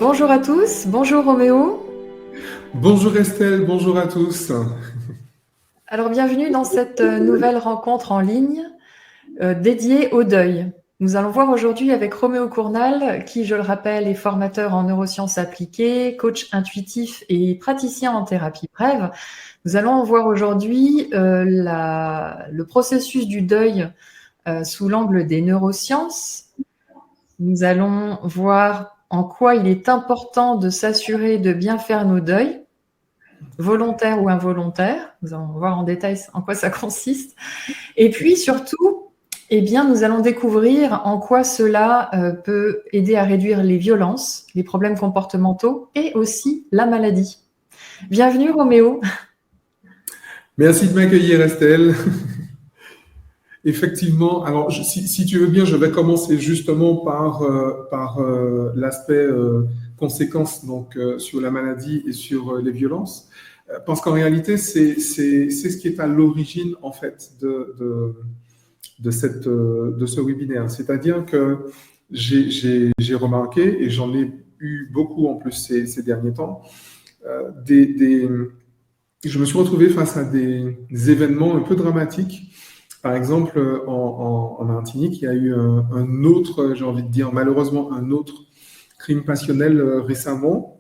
Bonjour à tous, bonjour Roméo. Bonjour Estelle, bonjour à tous. Alors bienvenue dans cette nouvelle rencontre en ligne dédiée au deuil. Nous allons voir aujourd'hui avec Roméo Cournal, qui, je le rappelle, est formateur en neurosciences appliquées, coach intuitif et praticien en thérapie brève. Nous allons voir aujourd'hui le processus du deuil sous l'angle des neurosciences. Nous allons voir en quoi il est important de s'assurer de bien faire nos deuils, volontaires ou involontaires. Nous allons voir en détail en quoi ça consiste. Et puis surtout, nous allons découvrir en quoi cela peut aider à réduire les violences, les problèmes comportementaux et aussi la maladie. Bienvenue Roméo. Merci de m'accueillir Estelle. Effectivement, alors si tu veux bien, je vais commencer justement par l'aspect conséquences donc sur la maladie et sur les violences, parce qu'en réalité c'est ce qui est à l'origine en fait de ce webinaire. C'est-à-dire que j'ai remarqué, et j'en ai eu beaucoup en plus ces derniers temps, je me suis retrouvé face à des événements un peu dramatiques. Par exemple, en Martinique, il y a eu un autre, j'ai envie de dire malheureusement, un autre crime passionnel récemment.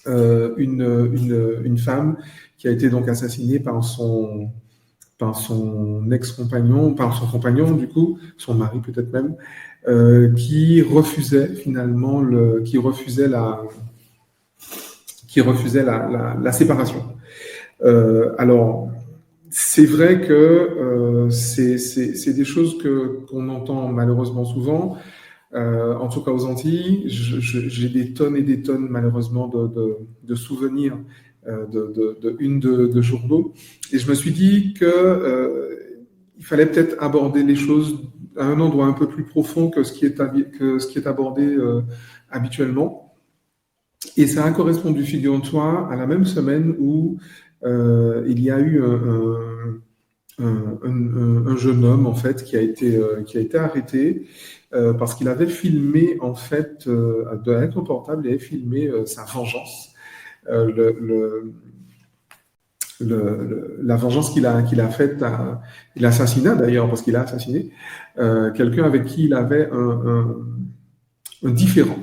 Une femme qui a été donc assassinée par son ex-compagnon, par son compagnon du coup, son mari peut-être même, qui refusait finalement la séparation. Alors, c'est vrai que c'est des choses qu'on entend malheureusement souvent. En tout cas aux Antilles, j'ai des tonnes et des tonnes malheureusement de souvenirs de journaux. Et je me suis dit que il fallait peut-être aborder les choses à un endroit un peu plus profond que ce qui est abordé habituellement. Et ça a correspondu, figure-toi, à la même semaine où il y a eu un jeune homme en fait qui a été arrêté parce qu'il avait filmé en fait avec son portable, il avait filmé sa vengeance, la vengeance qu'il a faite, il assassina d'ailleurs parce qu'il a assassiné quelqu'un avec qui il avait un différend.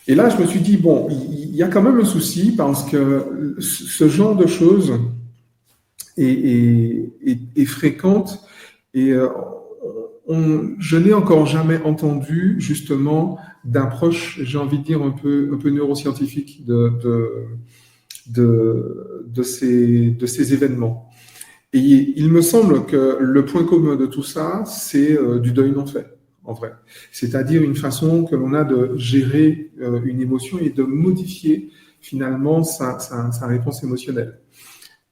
Et là, je me suis dit, bon, il y a quand même un souci parce que ce genre de choses est fréquente et je n'ai encore jamais entendu justement d'approche, j'ai envie de dire, un peu neuroscientifique de ces événements. Et il me semble que le point commun de tout ça, c'est du deuil non fait. En vrai. C'est-à-dire une façon que l'on a de gérer une émotion et de modifier finalement sa réponse émotionnelle.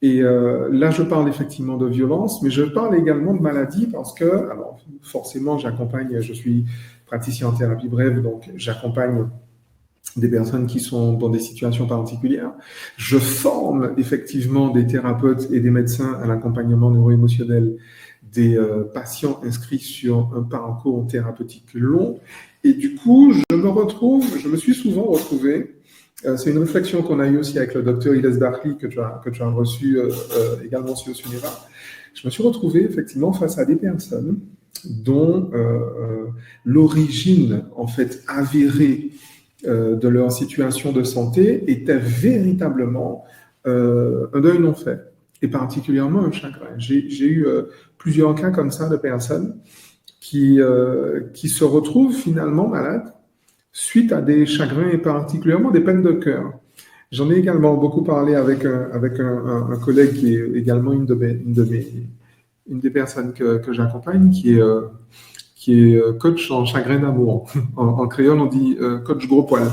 Et là, je parle effectivement de violence, mais je parle également de maladie parce que, alors forcément, je suis praticien en thérapie brève, donc j'accompagne des personnes qui sont dans des situations particulières. Je forme effectivement des thérapeutes et des médecins à l'accompagnement neuro-émotionnel des patients inscrits sur un parcours thérapeutique long. Et du coup, je me suis souvent retrouvé, c'est une réflexion qu'on a eue aussi avec le docteur Iles Barclay que tu as reçu également sur Suneva. Je me suis retrouvé effectivement face à des personnes dont l'origine en fait avérée de leur situation de santé était véritablement un deuil non fait, et particulièrement un chagrin. J'ai eu plusieurs cas comme ça de personnes qui se retrouvent finalement malades suite à des chagrins et particulièrement des peines de cœur. J'en ai également beaucoup parlé avec un collègue qui est également une des personnes que j'accompagne, qui est coach en chagrin d'amour. En créole, on dit coach gros poil.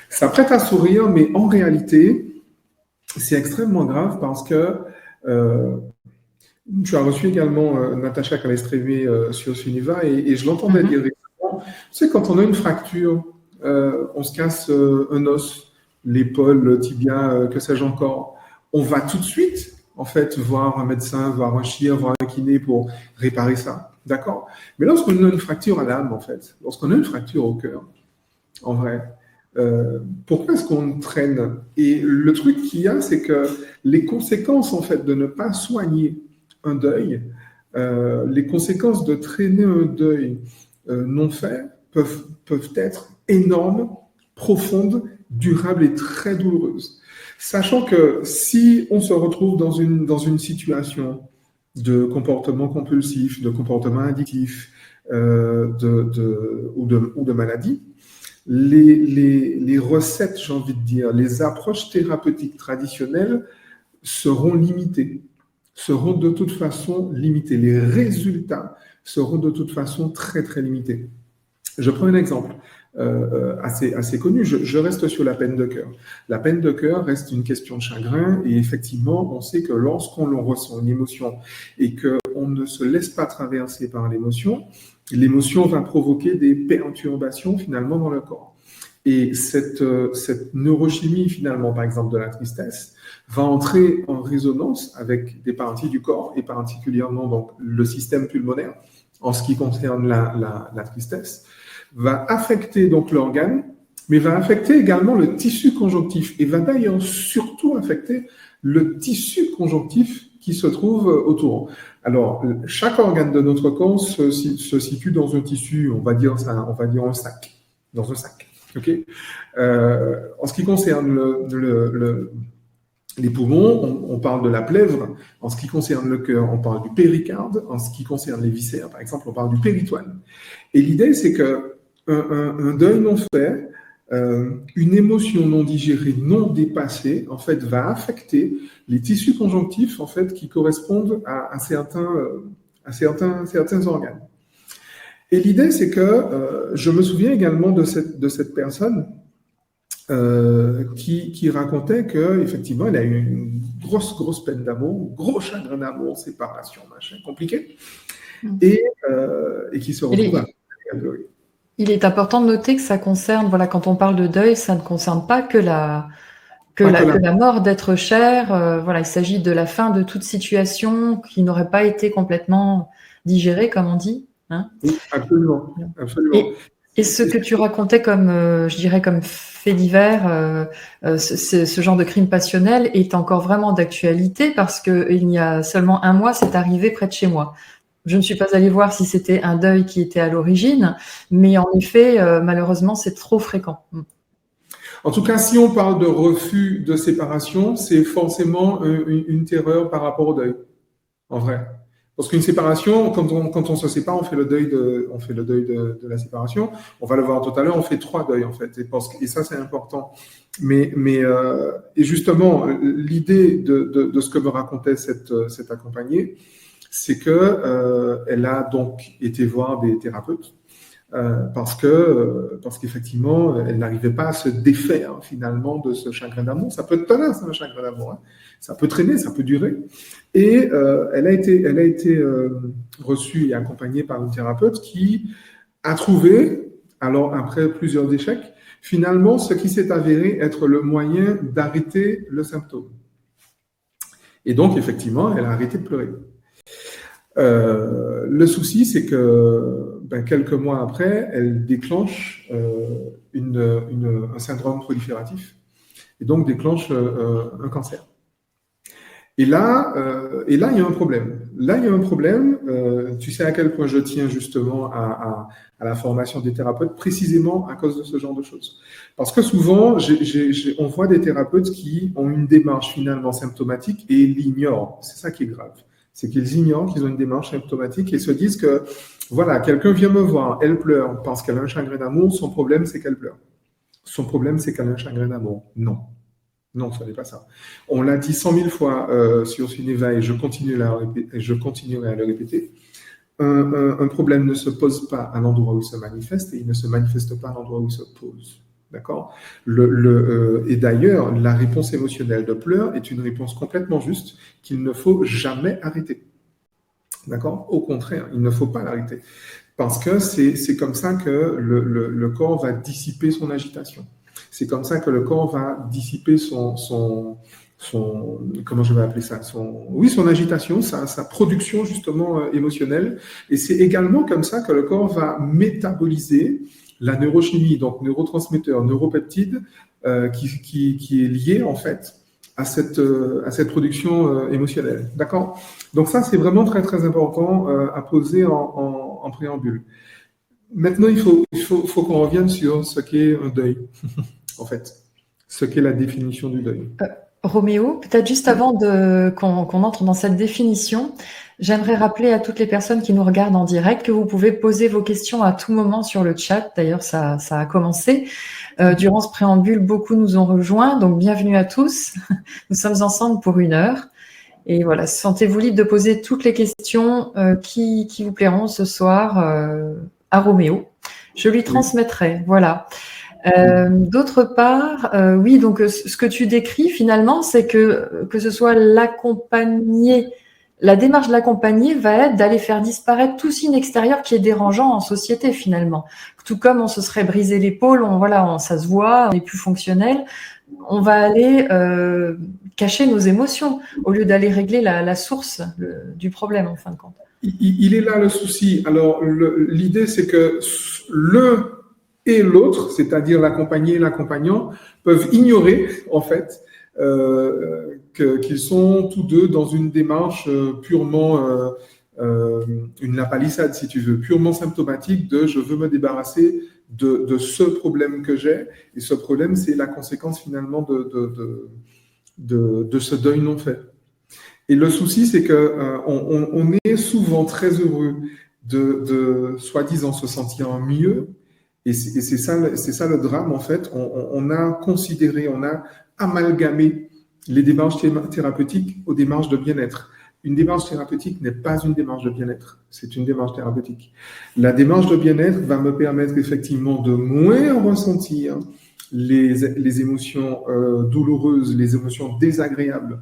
Ça prête à sourire, mais en réalité, c'est extrêmement grave parce que tu as reçu également Natacha Calestrévé sur Suniva et je l'entendais dire récemment, tu sais, quand on a une fracture, on se casse un os, l'épaule, le tibia, que sais-je encore, on va tout de suite en fait voir un médecin, voir un chirurgien, voir un kiné pour réparer ça. D'accord? Mais lorsqu'on a une fracture à l'âme, en fait, lorsqu'on a une fracture au cœur, en vrai, Pourquoi est-ce qu'on traîne? Et le truc qu'il y a, c'est que les conséquences, en fait, de ne pas soigner un deuil, les conséquences de traîner un deuil non fait peuvent être énormes, profondes, durables et très douloureuses. Sachant que si on se retrouve dans une situation de comportement compulsif, de comportement addictif ou de maladie, les recettes, j'ai envie de dire, les approches thérapeutiques traditionnelles seront limitées, seront de toute façon limitées. Les résultats seront de toute façon très, très limités. Je prends un exemple assez connu. Je reste sur la peine de cœur. La peine de cœur reste une question de chagrin et effectivement, on sait que lorsqu'on ressent une émotion et qu'on ne se laisse pas traverser par l'émotion va provoquer des perturbations finalement dans le corps. Et cette neurochimie finalement, par exemple de la tristesse, va entrer en résonance avec des parties du corps et particulièrement donc le système pulmonaire en ce qui concerne la tristesse, va affecter donc l'organe, mais va affecter également le tissu conjonctif et va d'ailleurs surtout affecter le tissu conjonctif qui se trouve autour. Alors, chaque organe de notre corps se situe dans un tissu, on va dire un sac, dans un sac. Okay. En ce qui concerne les poumons, on parle de la plèvre. En ce qui concerne le cœur, on parle du péricarde. En ce qui concerne les viscères, par exemple, on parle du péritoine. Et l'idée, c'est que un deuil non fait, une émotion non digérée, non dépassée, en fait, va affecter les tissus conjonctifs, en fait, qui correspondent à certains organes. Et l'idée, c'est que je me souviens également de cette personne qui racontait qu'effectivement, elle a eu une grosse peine d'amour, gros chagrin d'amour, séparation, machin, compliqué, et qui se retrouve à pleurer. Il est important de noter que ça concerne, voilà, quand on parle de deuil, ça ne concerne pas que la mort d'être cher. Voilà, il s'agit de la fin de toute situation qui n'aurait pas été complètement digérée, comme on dit. Hein. Oui, absolument. Et ce que tu racontais comme, je dirais, comme fait divers, ce genre de crime passionnel est encore vraiment d'actualité parce qu'il y a seulement un mois, c'est arrivé près de chez moi. Je ne suis pas allée voir si c'était un deuil qui était à l'origine, mais en effet, malheureusement, c'est trop fréquent. En tout cas, si on parle de refus de séparation, c'est forcément une terreur par rapport au deuil, en vrai. Parce qu'une séparation, quand on se sépare, on fait le deuil de la séparation. On va le voir tout à l'heure, on fait 3 deuils, en fait. Et ça, c'est important. Mais et justement, l'idée de ce que me racontait cette accompagnée, c'est que elle a donc été voir des thérapeutes parce qu'effectivement, elle n'arrivait pas à se défaire finalement de ce chagrin d'amour. Ça peut être tenace, un chagrin d'amour. Hein. Ça peut traîner, ça peut durer. Et elle a été reçue et accompagnée par une thérapeute qui a trouvé, alors après plusieurs échecs, finalement ce qui s'est avéré être le moyen d'arrêter le symptôme. Et donc, effectivement, elle a arrêté de pleurer. Le souci, c'est que quelques mois après, elle déclenche un syndrome prolifératif et donc déclenche un cancer. Et là, il y a un problème. Tu sais à quel point je tiens justement à la formation des thérapeutes, précisément à cause de ce genre de choses. Parce que souvent, on voit des thérapeutes qui ont une démarche finalement symptomatique et l'ignorent. C'est ça qui est grave. C'est qu'ils ignorent qu'ils ont une démarche symptomatique et se disent que, voilà, quelqu'un vient me voir, elle pleure parce qu'elle a un chagrin d'amour, son problème c'est qu'elle pleure. Son problème c'est qu'elle a un chagrin d'amour. Non, ce n'est pas ça. On l'a dit 100 000 fois sur Suneva et je continuerai à le répéter. Un problème ne se pose pas à l'endroit où il se manifeste et il ne se manifeste pas à l'endroit où il se pose. D'accord ? Et d'ailleurs, la réponse émotionnelle de pleurs est une réponse complètement juste qu'il ne faut jamais arrêter. D'accord ? Au contraire, il ne faut pas l'arrêter. Parce que c'est comme ça que le corps va dissiper son agitation. C'est comme ça que le corps va dissiper son comment je vais appeler ça, son agitation, sa production justement émotionnelle. Et c'est également comme ça que le corps va métaboliser la neurochimie, donc neurotransmetteurs, neuropeptides, qui est liée en fait à cette production émotionnelle. D'accord? Donc ça, c'est vraiment très très important à poser en préambule. Maintenant, il faut qu'on revienne sur ce qu'est un deuil, en fait, ce qu'est la définition du deuil. Roméo, peut-être juste avant qu'on entre dans cette définition, j'aimerais rappeler à toutes les personnes qui nous regardent en direct que vous pouvez poser vos questions à tout moment sur le chat. D'ailleurs, ça a commencé. Durant ce préambule, beaucoup nous ont rejoints, donc bienvenue à tous. Nous sommes ensemble pour 1 heure. Et voilà, sentez-vous libre de poser toutes les questions qui vous plairont ce soir à Roméo. Je lui transmettrai, voilà. D'autre part, oui, donc ce que tu décris finalement, c'est que ce soit l'accompagner, la démarche de l'accompagner va être d'aller faire disparaître tout signe extérieur qui est dérangeant en société finalement. Tout comme on se serait brisé l'épaule, ça se voit, on est plus fonctionnel, on va aller cacher nos émotions au lieu d'aller régler la source du problème en fin de compte. Il est là le souci. Alors l'idée c'est que l'un et l'autre, c'est-à-dire l'accompagné et l'accompagnant, peuvent ignorer en fait qu'ils sont tous deux dans une démarche purement une lapalissade, si tu veux, purement symptomatique de je veux me débarrasser de ce problème que j'ai, et ce problème c'est la conséquence finalement de ce deuil non fait. Et le souci c'est que on est souvent très heureux de soi-disant se sentir mieux. Et c'est ça le drame, en fait. On a considéré, on a amalgamé les démarches thérapeutiques aux démarches de bien-être. Une démarche thérapeutique n'est pas une démarche de bien-être, c'est une démarche thérapeutique. La démarche de bien-être va me permettre effectivement de moins ressentir les émotions douloureuses, les émotions désagréables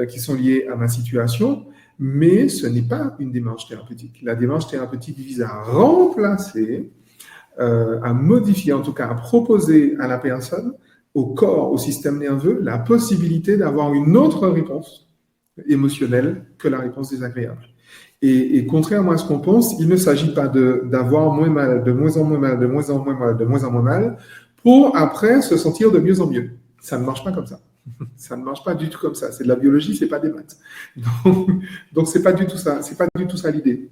qui sont liées à ma situation, mais ce n'est pas une démarche thérapeutique. La démarche thérapeutique vise à remplacer à modifier, en tout cas à proposer à la personne, au corps, au système nerveux, la possibilité d'avoir une autre réponse émotionnelle que la réponse désagréable. Et contrairement à ce qu'on pense, il ne s'agit pas d'avoir moins mal, de moins en moins mal, de moins en moins mal, de moins en moins mal, pour après se sentir de mieux en mieux. Ça ne marche pas comme ça. Ça ne marche pas du tout comme ça. C'est de la biologie, c'est pas des maths. Donc c'est pas du tout ça. C'est pas du tout ça l'idée.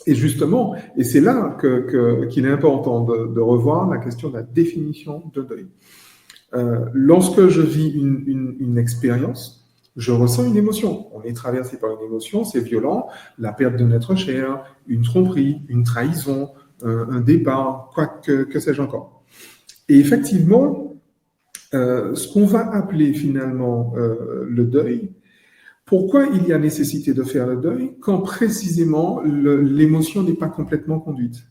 Et justement, et c'est là qu'il est important de revoir la question de la définition de deuil. Lorsque je vis une expérience, je ressens une émotion. On est traversé par une émotion, c'est violent, la perte de notre cher, une tromperie, une trahison, un départ, que sais-je encore. Et effectivement, ce qu'on va appeler finalement le deuil, pourquoi il y a nécessité de faire le deuil quand précisément l'émotion n'est pas complètement conduite?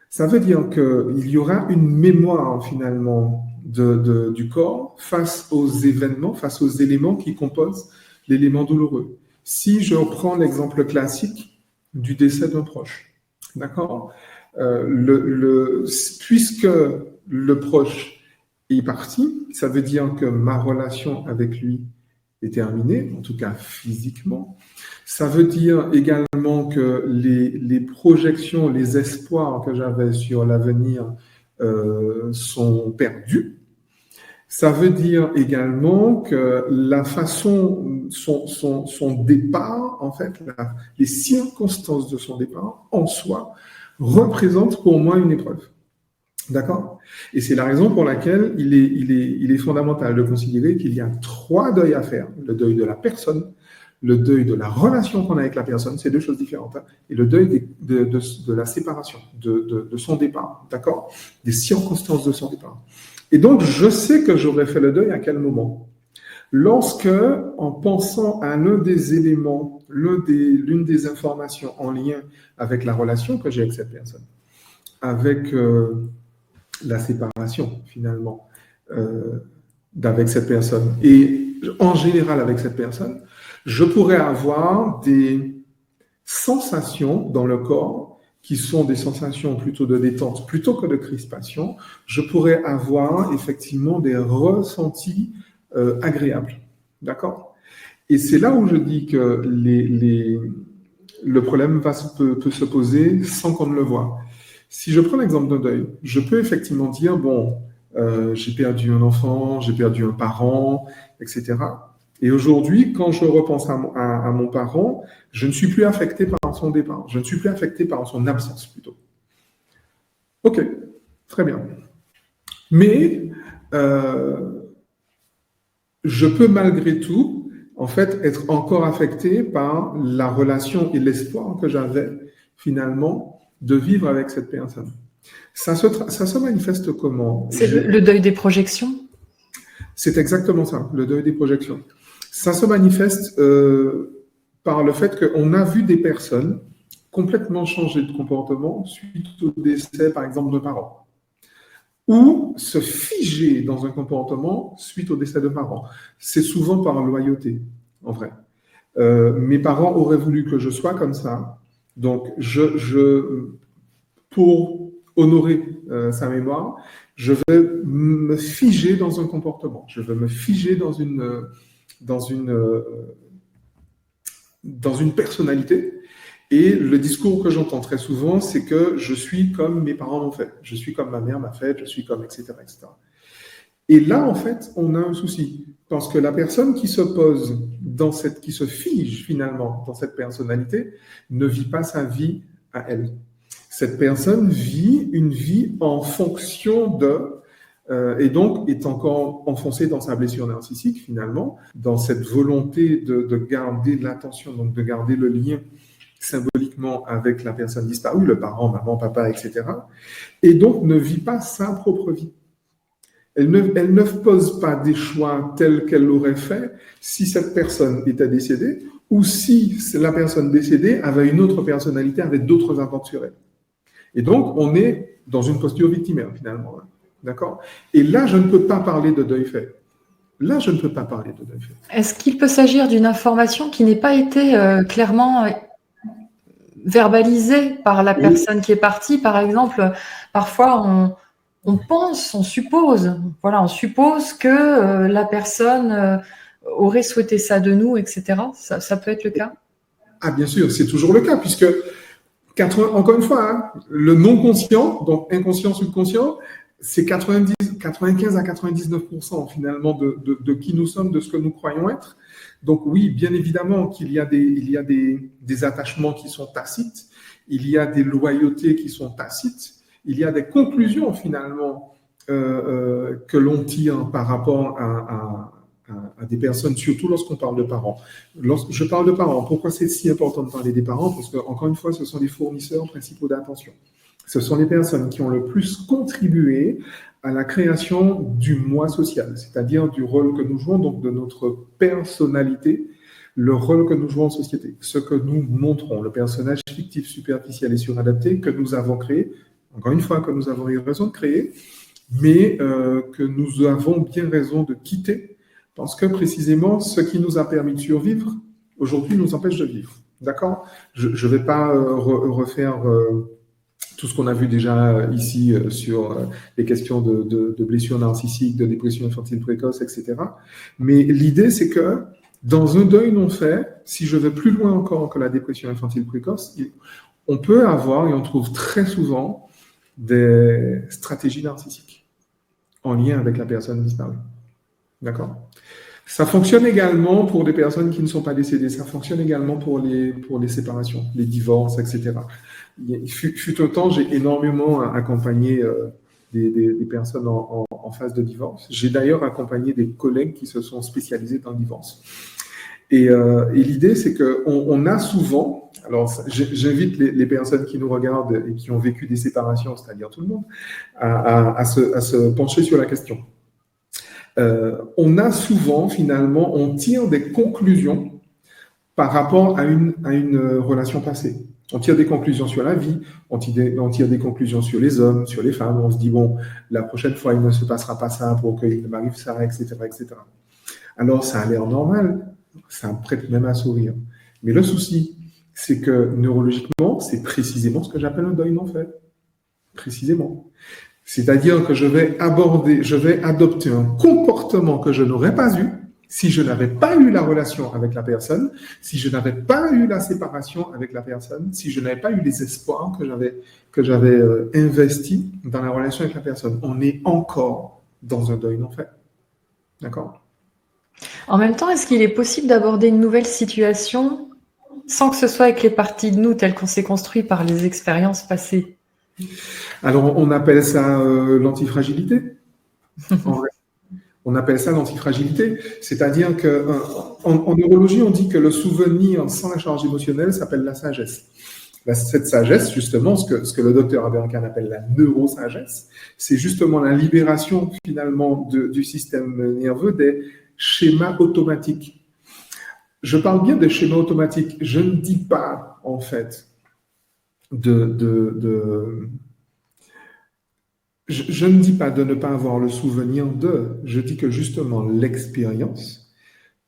Ça veut dire qu'il y aura une mémoire finalement du corps face aux événements, face aux éléments qui composent l'élément douloureux. Si je reprends l'exemple classique du décès d'un proche, d'accord, puisque le proche est parti, ça veut dire que ma relation avec lui est terminée, en tout cas physiquement. Ça veut dire également que les projections, les espoirs que j'avais sur l'avenir sont perdus. Ça veut dire également que la façon, son départ, en fait, les circonstances de son départ en soi représentent pour moi une épreuve. D'accord? Et c'est la raison pour laquelle il est fondamental de considérer qu'il y a 3 deuils à faire. Le deuil de la personne, le deuil de la relation qu'on a avec la personne, c'est 2 choses différentes, hein, et le deuil de la séparation, de son départ, d'accord? Des circonstances de son départ. Et donc, je sais que j'aurais fait le deuil à quel moment? Lorsque, en pensant à l'un des éléments, l'une des informations en lien avec la relation que j'ai avec cette personne, avec la séparation, finalement, d'avec cette personne, et en général avec cette personne, je pourrais avoir des sensations dans le corps qui sont des sensations plutôt de détente, plutôt que de crispation. Je pourrais avoir effectivement des ressentis agréables. D'accord? Et c'est là où je dis que le problème peut se poser sans qu'on ne le voie. Si je prends l'exemple d'un deuil, je peux effectivement dire, bon, j'ai perdu un enfant, j'ai perdu un parent, etc. Et aujourd'hui, quand je repense à mon parent, je ne suis plus affecté par son départ, je ne suis plus affecté par son absence plutôt. Ok, très bien. Mais je peux malgré tout, en fait, être encore affecté par la relation et l'espoir que j'avais finalement de vivre avec cette personne. Ça se manifeste comment? C'est le deuil des projections? C'est exactement ça, le deuil des projections. Ça se manifeste par le fait qu'on a vu des personnes complètement changer de comportement suite au décès, par exemple, de parents, ou se figer dans un comportement suite au décès de parents. C'est souvent par loyauté, en vrai. Mes parents auraient voulu que je sois comme ça, donc pour honorer sa mémoire, je vais me figer dans un comportement, je vais me figer dans une personnalité. Et le discours que j'entends très souvent, c'est que je suis comme mes parents l'ont fait, je suis comme ma mère m'a fait, je suis comme, etc., etc. Et là, en fait, on a un souci. Parce que la personne qui se pose qui se fige finalement dans cette personnalité, ne vit pas sa vie à elle. Cette personne vit une vie en fonction et donc est encore enfoncée dans sa blessure narcissique finalement, dans cette volonté de garder l'attention, donc de garder le lien symboliquement avec la personne disparue, le parent, maman, papa, etc. Et donc ne vit pas sa propre vie. Elle ne pose pas des choix tels qu'elle l'aurait fait si cette personne était décédée ou si la personne décédée avait une autre personnalité avec d'autres attentes sur elle. Et donc, on est dans une posture victimaire, finalement. D'accord? Et là, je ne peux pas parler de deuil fait. Là, je ne peux pas parler de deuil fait. Est-ce qu'il peut s'agir d'une information qui n'ait pas été clairement verbalisée par la personne qui est partie? Par exemple, parfois, on pense, on suppose que la personne aurait souhaité ça de nous, etc. Ça peut être le cas? Ah, bien sûr, c'est toujours le cas, puisque encore une fois, le non-conscient, donc inconscient, subconscient, c'est 95 à 99% finalement de qui nous sommes, de ce que nous croyons être. Donc oui, bien évidemment qu'il y a des attachements qui sont tacites, il y a des loyautés qui sont tacites, il y a des conclusions finalement que l'on tire par rapport à des personnes, surtout lorsqu'on parle de parents. Lorsque je parle de parents, pourquoi c'est si important de parler des parents? Parce que, encore une fois, ce sont les fournisseurs principaux d'attention. Ce sont les personnes qui ont le plus contribué à la création du moi social, c'est-à-dire du rôle que nous jouons, donc de notre personnalité, le rôle que nous jouons en société, ce que nous montrons, le personnage fictif, superficiel et suradapté que nous avons créé, encore une fois, que nous avons eu raison de créer, mais que nous avons bien raison de quitter, parce que précisément, ce qui nous a permis de survivre, aujourd'hui, nous empêche de vivre. D'accord? Je ne vais pas refaire tout ce qu'on a vu déjà ici sur les questions de blessures narcissiques, de dépression infantile précoce, etc. Mais l'idée, c'est que dans un deuil non fait, si je vais plus loin encore que la dépression infantile précoce, on peut avoir, et on trouve très souvent, des stratégies narcissiques en lien avec la personne disparue. D'accord? Ça fonctionne également pour des personnes qui ne sont pas décédées. Ça fonctionne également pour les séparations, les divorces, etc. Il fut un temps, j'ai énormément accompagné des personnes en phase de divorce. J'ai d'ailleurs accompagné des collègues qui se sont spécialisés dans le divorce. Et l'idée, c'est qu'on a souvent, alors j'invite les personnes qui nous regardent et qui ont vécu des séparations, c'est-à-dire tout le monde, à se pencher sur la question. On a souvent, finalement, on tire des conclusions par rapport à une relation passée. On tire des conclusions sur la vie, on tire des conclusions sur les hommes, sur les femmes. On se dit, bon, la prochaine fois, il ne se passera pas ça pour qu'il m'arrive ça, etc., etc. Alors, ça a l'air normal, ça prête même à sourire. Mais le souci, c'est que neurologiquement, c'est précisément ce que j'appelle un deuil non fait. Précisément. C'est-à-dire que je vais adopter un comportement que je n'aurais pas eu si je n'avais pas eu la relation avec la personne, si je n'avais pas eu la séparation avec la personne, si je n'avais pas eu les espoirs que j'avais investis dans la relation avec la personne. On est encore dans un deuil non fait. D'accord? En même temps, est-ce qu'il est possible d'aborder une nouvelle situation sans que ce soit avec les parties de nous telles qu'on s'est construit par les expériences passées? Alors, on appelle ça l'antifragilité. En vrai. On appelle ça l'antifragilité. C'est-à-dire qu'en neurologie, on dit que le souvenir sans la charge émotionnelle s'appelle la sagesse. Cette sagesse, justement, ce que le docteur Aberkan appelle la neurosagesse, c'est justement la libération, finalement, du système nerveux des schémas automatiques. Je parle bien des schémas automatiques. Je ne dis pas, en fait, je ne dis pas de ne pas avoir le souvenir de. Je dis que justement l'expérience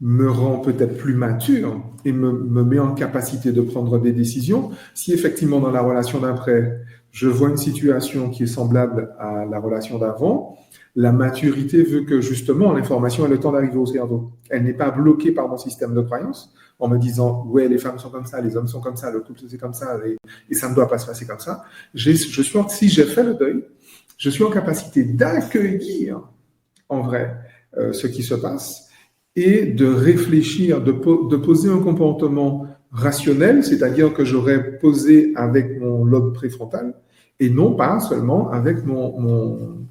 me rend peut-être plus mature et me met en capacité de prendre des décisions. Si effectivement dans la relation d'après, je vois une situation qui est semblable à la relation d'avant, la maturité veut que justement l'information ait le temps d'arriver au cerveau. Elle n'est pas bloquée par mon système de croyance en me disant ouais, les femmes sont comme ça, les hommes sont comme ça, le couple c'est comme ça et ça ne doit pas se passer comme ça. Si j'ai fait le deuil, je suis en capacité d'accueillir en vrai ce qui se passe et de réfléchir, de poser un comportement rationnel, c'est-à-dire que j'aurais posé avec mon lobe préfrontal et non pas seulement avec on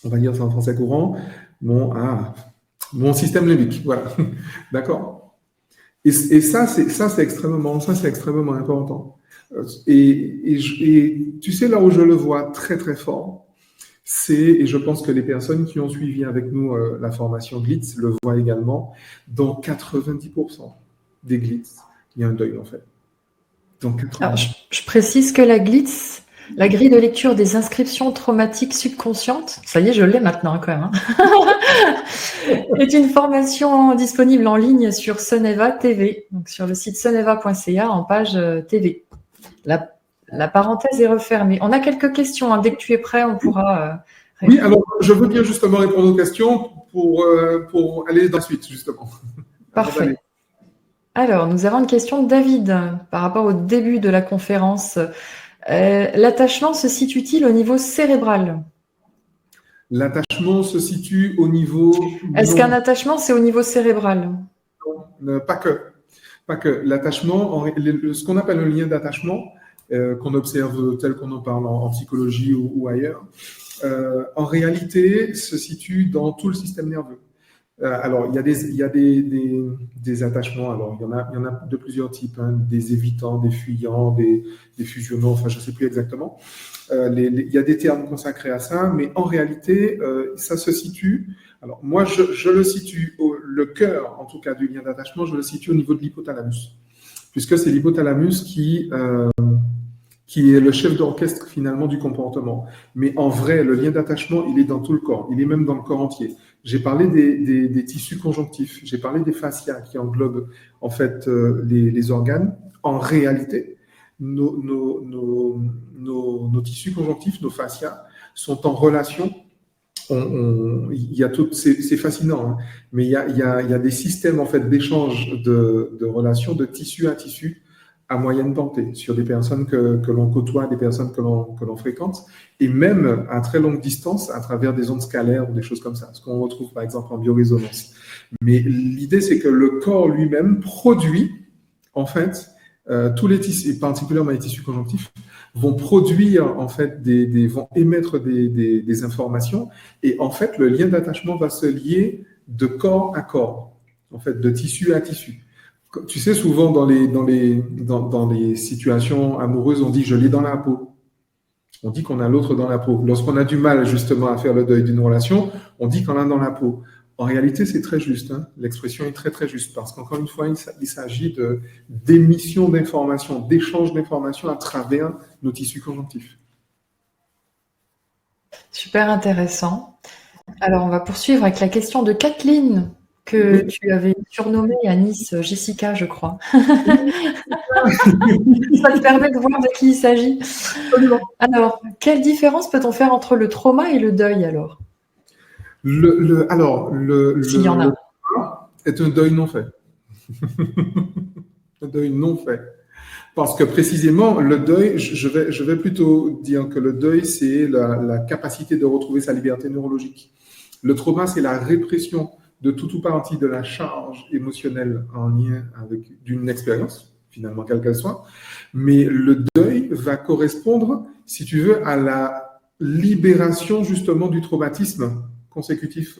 va dire ça en français courant, mon système limbique. Voilà, d'accord. Et ça c'est extrêmement important. Et tu sais, là où je le vois très, très fort, et je pense que les personnes qui ont suivi avec nous la formation Glitz le voient également, dans 90% des Glitz, il y a un deuil en fait. Donc, alors, je précise que la Glitz, la grille de lecture des inscriptions traumatiques subconscientes, ça y est, je l'ai maintenant quand même, est une formation disponible en ligne sur Soneva TV, donc sur le site soneva.ca en page TV. La parenthèse est refermée. On a quelques questions. Dès que tu es prêt, on pourra oui, alors je veux bien justement répondre aux questions pour aller dans la suite, justement. Parfait. Alors, nous avons une question de David par rapport au début de la conférence. L'attachement se situe-t-il au niveau cérébral? L'attachement se situe au niveau... Est-ce qu'un attachement, c'est au niveau cérébral? Non, pas que. Pas que. L'attachement, ce qu'on appelle le lien d'attachement, qu'on observe tel qu'on en parle en psychologie ou ailleurs, en réalité, se situe dans tout le système nerveux. Alors, il y a des attachements. Alors, il y en a de plusieurs types, hein, des évitants, des fuyants, des fusionnants. Enfin, je ne sais plus exactement. Il y a des termes consacrés à ça, mais en réalité, ça se situe. Alors, moi, je le situe le cœur, en tout cas, du lien d'attachement. Je le situe au niveau de l'hypothalamus, puisque c'est l'hypothalamus qui est le chef d'orchestre finalement du comportement. Mais en vrai, le lien d'attachement, il est dans tout le corps, il est même dans le corps entier. J'ai parlé des tissus conjonctifs, j'ai parlé des fascias qui englobent en fait les organes. En réalité, nos tissus conjonctifs, nos fascias, sont en relation. Il y a tout, c'est fascinant, hein, mais il y a des systèmes en fait d'échange de relations de tissu à tissu à moyenne portée, sur des personnes que l'on côtoie, des personnes que l'on fréquente, et même à très longue distance à travers des ondes scalaires ou des choses comme ça, ce qu'on retrouve par exemple en biorésonance. Mais l'idée, c'est que le corps lui-même produit, en fait, tous les tissus, et particulièrement les tissus conjonctifs, vont produire, en fait, vont émettre des informations, et en fait, le lien d'attachement va se lier de corps à corps, en fait, de tissu à tissu. Tu sais, souvent dans les situations amoureuses, on dit « je l'ai dans la peau ». On dit qu'on a l'autre dans la peau. Lorsqu'on a du mal justement à faire le deuil d'une relation, on dit qu'on l'a dans la peau. En réalité, c'est très juste. Hein. L'expression est très, très juste parce qu'encore une fois, il s'agit d'émission d'informations, d'échange d'informations à travers nos tissus conjonctifs. Super intéressant. Alors, on va poursuivre avec la question de Kathleen, que tu avais surnommée à Nice Jessica, je crois. Ça te permet de voir de qui il s'agit. Alors, quelle différence peut-on faire entre le trauma et le deuil alors? S'il y en a. est un deuil non fait. Un deuil non fait. Parce que précisément, le deuil, je vais plutôt dire que le deuil, c'est la capacité de retrouver sa liberté neurologique. Le trauma, c'est la répression de tout ou partie de la charge émotionnelle en lien avec d'une expérience, finalement, quelle qu'elle soit. Mais le deuil va correspondre, si tu veux, à la libération justement du traumatisme consécutif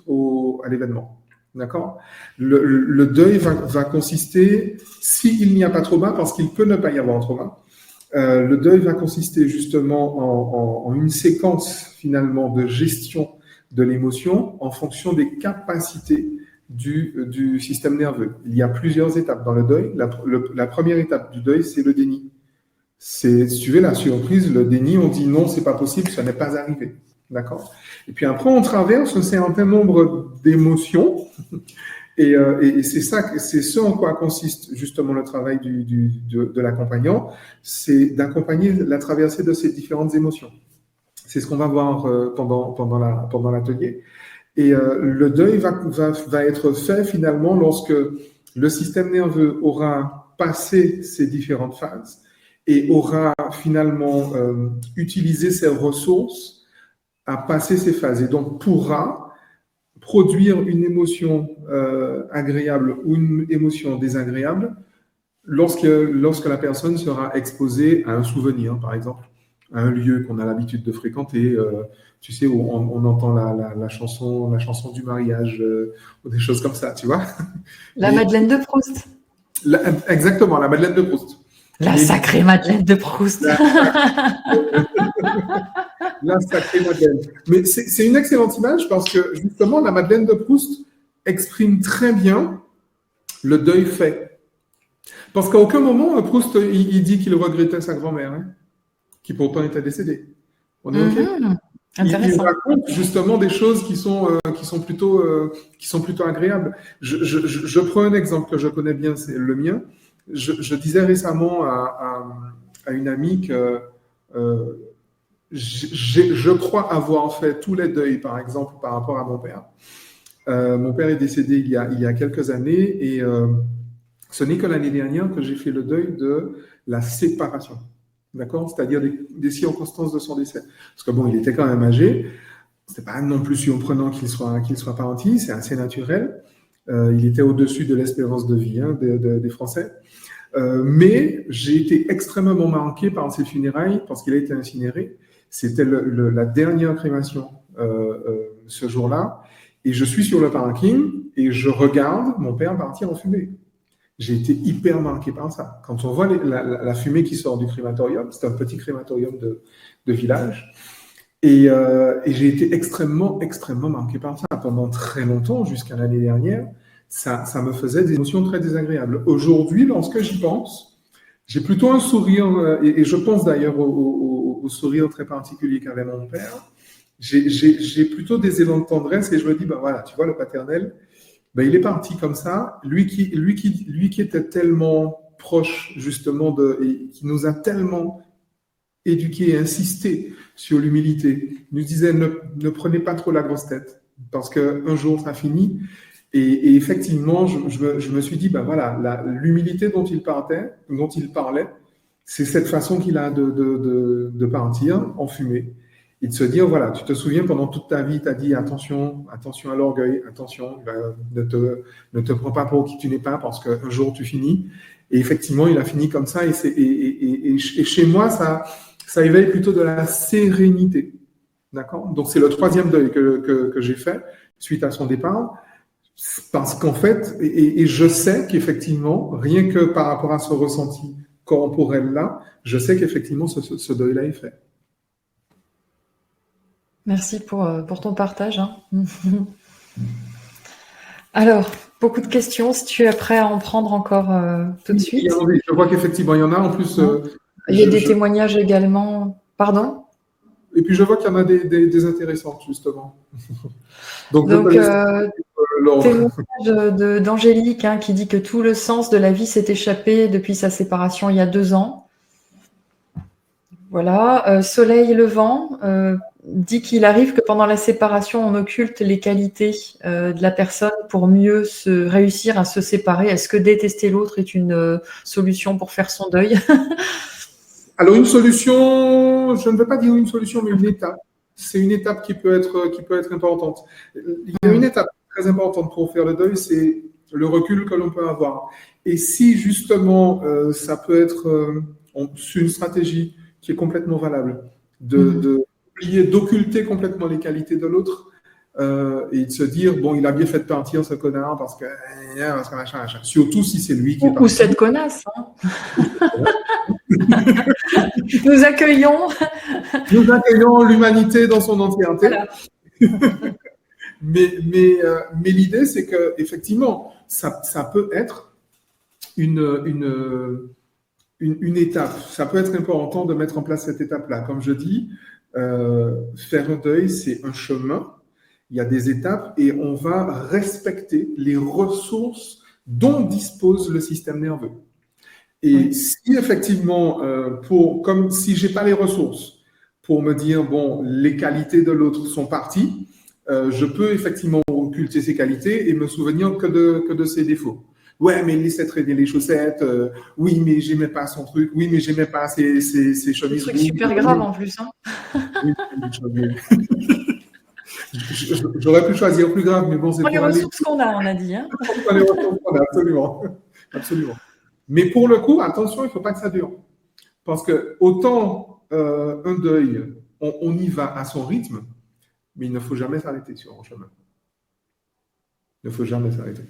à l'événement. D'accord? Le deuil va consister, s'il n'y a pas trauma, parce qu'il peut ne pas y avoir trauma, le deuil va consister justement en une séquence finalement de gestion de l'émotion en fonction des capacités du système nerveux. Il y a plusieurs étapes dans le deuil. La première étape du deuil, c'est le déni. Si tu veux la surprise, le déni, on dit non, c'est pas possible, ça n'est pas arrivé. D'accord? Et puis après, on traverse un certain nombre d'émotions. Et c'est ce en quoi consiste justement le travail de l'accompagnant, c'est d'accompagner la traversée de ces différentes émotions. C'est ce qu'on va voir pendant l'atelier. Et le deuil va être fait finalement lorsque le système nerveux aura passé ces différentes phases et aura finalement utilisé ses ressources à passer ces phases et donc pourra produire une émotion agréable ou une émotion désagréable lorsque la personne sera exposée à un souvenir, par exemple, à un lieu qu'on a l'habitude de fréquenter, tu sais, où on entend la chanson du mariage, ou des choses comme ça, tu vois. La Madeleine de Proust. Exactement, la Madeleine de Proust. La sacrée Madeleine de Proust. La sacrée Madeleine. Mais c'est une excellente image parce que justement, la Madeleine de Proust exprime très bien le deuil fait. Parce qu'à aucun moment, Proust, il dit qu'il regrettait sa grand-mère, hein, qui pourtant était décédée. On est OK? Il raconte justement des choses qui sont plutôt agréables. Je prends un exemple que je connais bien, c'est le mien. Je disais récemment à une amie que je crois avoir fait tous les deuils, par exemple, par rapport à mon père. Mon père est décédé il y a quelques années et ce n'est que l'année dernière que j'ai fait le deuil de la séparation. D'accord? C'est-à-dire des circonstances de son décès. Parce que bon, il était quand même âgé. C'est pas non plus surprenant qu'il soit parti. C'est assez naturel. Il était au-dessus de l'espérance de vie des Français. Mais j'ai été extrêmement marqué par ses funérailles parce qu'il a été incinéré. C'était la dernière crémation ce jour-là. Et je suis sur le parking et je regarde mon père partir en fumée. J'ai été hyper marqué par ça. Quand on voit la fumée qui sort du crématorium, c'est un petit crématorium de village, et j'ai été extrêmement, extrêmement marqué par ça. Pendant très longtemps, jusqu'à l'année dernière, ça me faisait des émotions très désagréables. Aujourd'hui, lorsque j'y pense, j'ai plutôt un sourire, et je pense d'ailleurs au sourire très particulier qu'avait mon père. J'ai plutôt des élans de tendresse et je me dis, ben voilà, tu vois, le paternel, ben il est parti comme ça. Lui qui était tellement proche, justement, et qui nous a tellement éduqués et insisté sur l'humilité, nous disait, ne prenez pas trop la grosse tête, parce qu'un jour, ça finit. Et effectivement, je me suis dit, ben voilà, l'humilité dont il parlait, c'est cette façon qu'il a de partir en fumée et de se dire, voilà, tu te souviens, pendant toute ta vie, tu as dit attention à l'orgueil, attention, ne te prends pas pour qui tu n'es pas parce qu'un jour tu finis. Et effectivement, il a fini comme ça. Et chez moi, ça éveille plutôt de la sérénité. D'accord? Donc, c'est le troisième deuil que j'ai fait suite à son départ. Parce qu'en fait, et je sais qu'effectivement, rien que par rapport à ce ressenti corporel-là, je sais qu'effectivement, ce deuil-là est fait. Merci pour ton partage. Hein. Alors, beaucoup de questions. Si tu es prêt à en prendre encore tout de suite. Je vois qu'effectivement, il y en a. En plus, il y a des témoignages également. Pardon? Et puis, je vois qu'il y en a des intéressantes, justement. Donc témoignage d'Angélique qui dit que tout le sens de la vie s'est échappé depuis sa séparation il y a 2 ans. Voilà. Soleil levant. dit qu'il arrive que pendant la séparation, on occulte les qualités de la personne pour mieux réussir à se séparer. Est-ce que détester l'autre est une solution pour faire son deuil? Alors, une solution, je ne veux pas dire une solution, mais une étape. C'est une étape qui peut être importante. Il y a une étape très importante pour faire le deuil, c'est le recul que l'on peut avoir. Et si justement, ça peut être une stratégie qui est complètement valable, d'occulter complètement les qualités de l'autre et de se dire, bon, il a bien fait de partir, ce connard, parce que machin. Surtout si c'est lui qui est parti. Ou cette connasse. Hein. Nous accueillons l'humanité dans son entièreté. Voilà. mais l'idée, c'est que effectivement, ça peut être une étape. Ça peut être important de mettre en place cette étape-là. Comme je dis, faire un deuil, c'est un chemin. Il y a des étapes et on va respecter les ressources dont dispose le système nerveux. Et si effectivement, comme si j'ai pas les ressources pour me dire, bon, les qualités de l'autre sont parties, je peux effectivement occulter ses qualités et me souvenir que de ses défauts. Ouais, mais il laissait traîner les chaussettes. Oui, mais j'aimais pas son truc. Oui, mais j'aimais pas ses chemises. C'est un truc super grave en plus. Hein. Oui, j'aurais pu choisir plus grave, mais bon, c'est pour les ressources qu'on a, on a dit. Hein. Pour les ressources qu'on a, absolument. Absolument. Mais pour le coup, attention, il ne faut pas que ça dure. Parce que autant un deuil, on y va à son rythme, mais il ne faut jamais s'arrêter sur un chemin. Il ne faut jamais s'arrêter.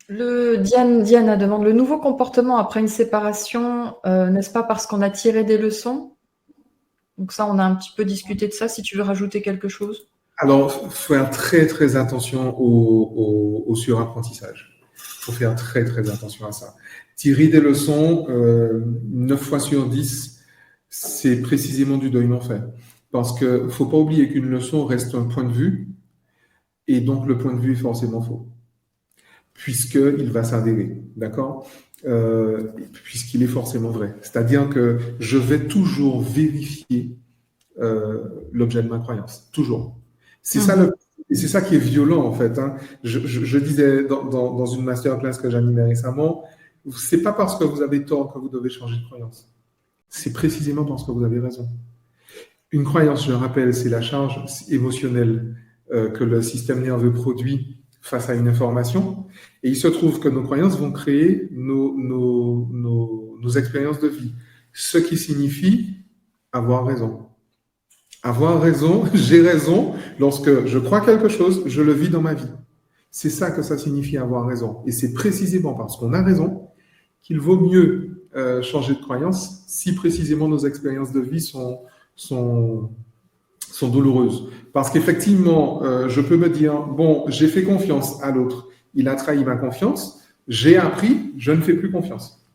Diana demande, le nouveau comportement après une séparation, n'est-ce pas parce qu'on a tiré des leçons? Donc ça, on a un petit peu discuté de ça, si tu veux rajouter quelque chose. Alors, il faut faire très, très attention au surapprentissage. Il faut faire très, très attention à ça. Tirer des leçons, 9 fois sur 10, c'est précisément du deuil non fait. Parce qu'il ne faut pas oublier qu'une leçon reste un point de vue, et donc le point de vue est forcément faux, puisqu'il va s'avérer, d'accord puisqu'il est forcément vrai. C'est-à-dire que je vais toujours vérifier l'objet de ma croyance, toujours. C'est c'est ça qui est violent, en fait. Hein. Je disais dans une masterclass que j'animais récemment, c'est pas parce que vous avez tort que vous devez changer de croyance. C'est précisément parce que vous avez raison. Une croyance, je le rappelle, c'est la charge émotionnelle que le système nerveux produit face à une information. Et il se trouve que nos croyances vont créer nos expériences de vie. Ce qui signifie avoir raison. Avoir raison, j'ai raison, lorsque je crois quelque chose, je le vis dans ma vie. C'est ça que ça signifie avoir raison. Et c'est précisément parce qu'on a raison qu'il vaut mieux changer de croyance si précisément nos expériences de vie sont douloureuses. Parce qu'effectivement, je peux me dire, bon, j'ai fait confiance à l'autre, il a trahi ma confiance, j'ai appris, je ne fais plus confiance.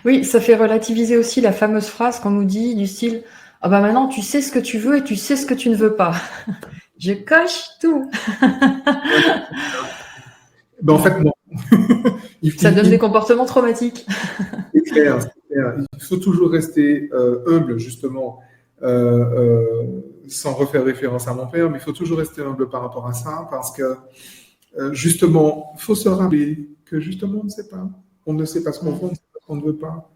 Oui, ça fait relativiser aussi la fameuse phrase qu'on nous dit du style « Ah bah maintenant, tu sais ce que tu veux et tu sais ce que tu ne veux pas. » Je coche tout. Ben, en fait, non. Ça donne des comportements traumatiques. C'est clair. Il faut toujours rester humble, justement, sans refaire référence à mon père, mais il faut toujours rester humble par rapport à ça, parce que, justement, il faut se rappeler que, justement, on ne sait pas. On ne sait pas ce qu'on veut, on ne sait pas ce qu'on ne veut pas.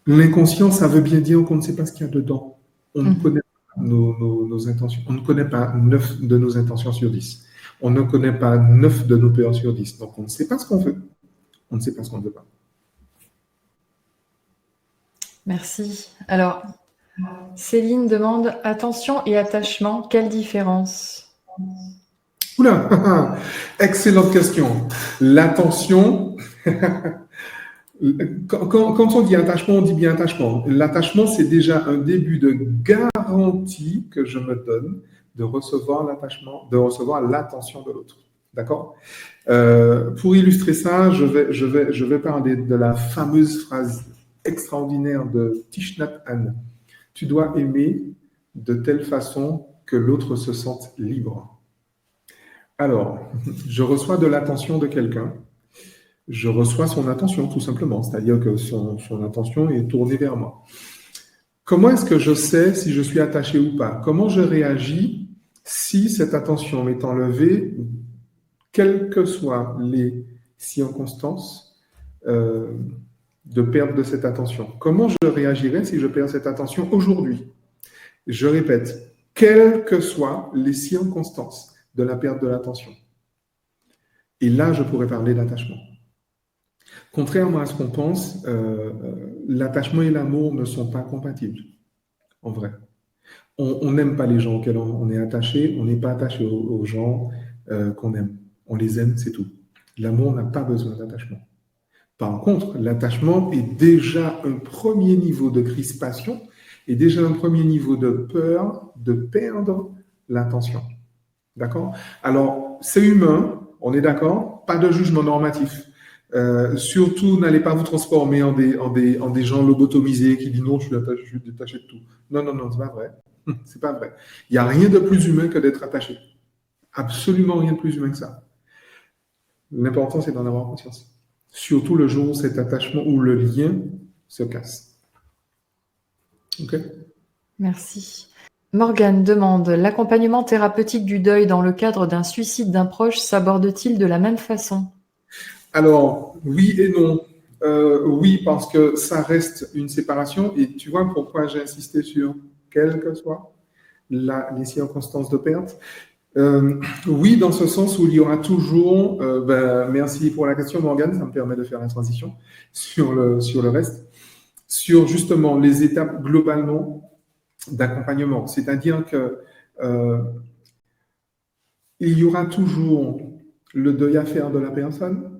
L'inconscient, ça veut bien dire qu'on ne sait pas ce qu'il y a dedans. On ne connaît pas nos intentions. On ne connaît pas 9 de nos intentions sur 10. On ne connaît pas 9 de nos peurs sur 10. Donc, on ne sait pas ce qu'on veut. On ne sait pas ce qu'on ne veut pas. Merci. Alors, Céline demande « Attention et attachement, quelle différence ?» Oula, excellente question. L'attention... Quand on dit attachement, on dit bien attachement. L'attachement, c'est déjà un début de garantie que je me donne de recevoir l'attachement, de recevoir l'attention de l'autre. D'accord ? Pour illustrer ça, je vais parler de la fameuse phrase extraordinaire de Thich Nhat Hanh. Tu dois aimer de telle façon que l'autre se sente libre. Alors, je reçois de l'attention de quelqu'un. Je reçois son attention, tout simplement. C'est-à-dire que son attention est tournée vers moi. Comment est-ce que je sais si je suis attaché ou pas? Comment je réagis si cette attention m'est enlevée, quelles que soient les circonstances de perte de cette attention? Comment je réagirais si je perds cette attention aujourd'hui? Je répète, quelles que soient les circonstances de la perte de l'attention. Et là, je pourrais parler d'attachement. Contrairement à ce qu'on pense, l'attachement et l'amour ne sont pas compatibles, en vrai. On n'aime pas les gens auxquels on est attaché, on n'est pas attaché aux gens qu'on aime. On les aime, c'est tout. L'amour n'a pas besoin d'attachement. Par contre, l'attachement est déjà un premier niveau de crispation et déjà un premier niveau de peur de perdre l'attention. D'accord? Alors, c'est humain, on est d'accord? Pas de jugement normatif. Surtout, n'allez pas vous transformer en des gens lobotomisés qui disent non, je suis détaché de tout. Non, c'est pas vrai. C'est pas vrai. Il n'y a rien de plus humain que d'être attaché. Absolument rien de plus humain que ça. L'important, c'est d'en avoir conscience. Surtout le jour où cet attachement ou le lien se casse. OK? Merci. Morgane demande, l'accompagnement thérapeutique du deuil dans le cadre d'un suicide d'un proche s'aborde-t-il de la même façon? Alors, oui et non. Oui, parce que ça reste une séparation. Et tu vois pourquoi j'ai insisté sur quelles que soient les circonstances de perte. Oui, dans ce sens où il y aura toujours, merci pour la question Morgane, ça me permet de faire la transition sur le reste, sur justement les étapes globalement d'accompagnement. C'est-à-dire que il y aura toujours le deuil à faire de la personne,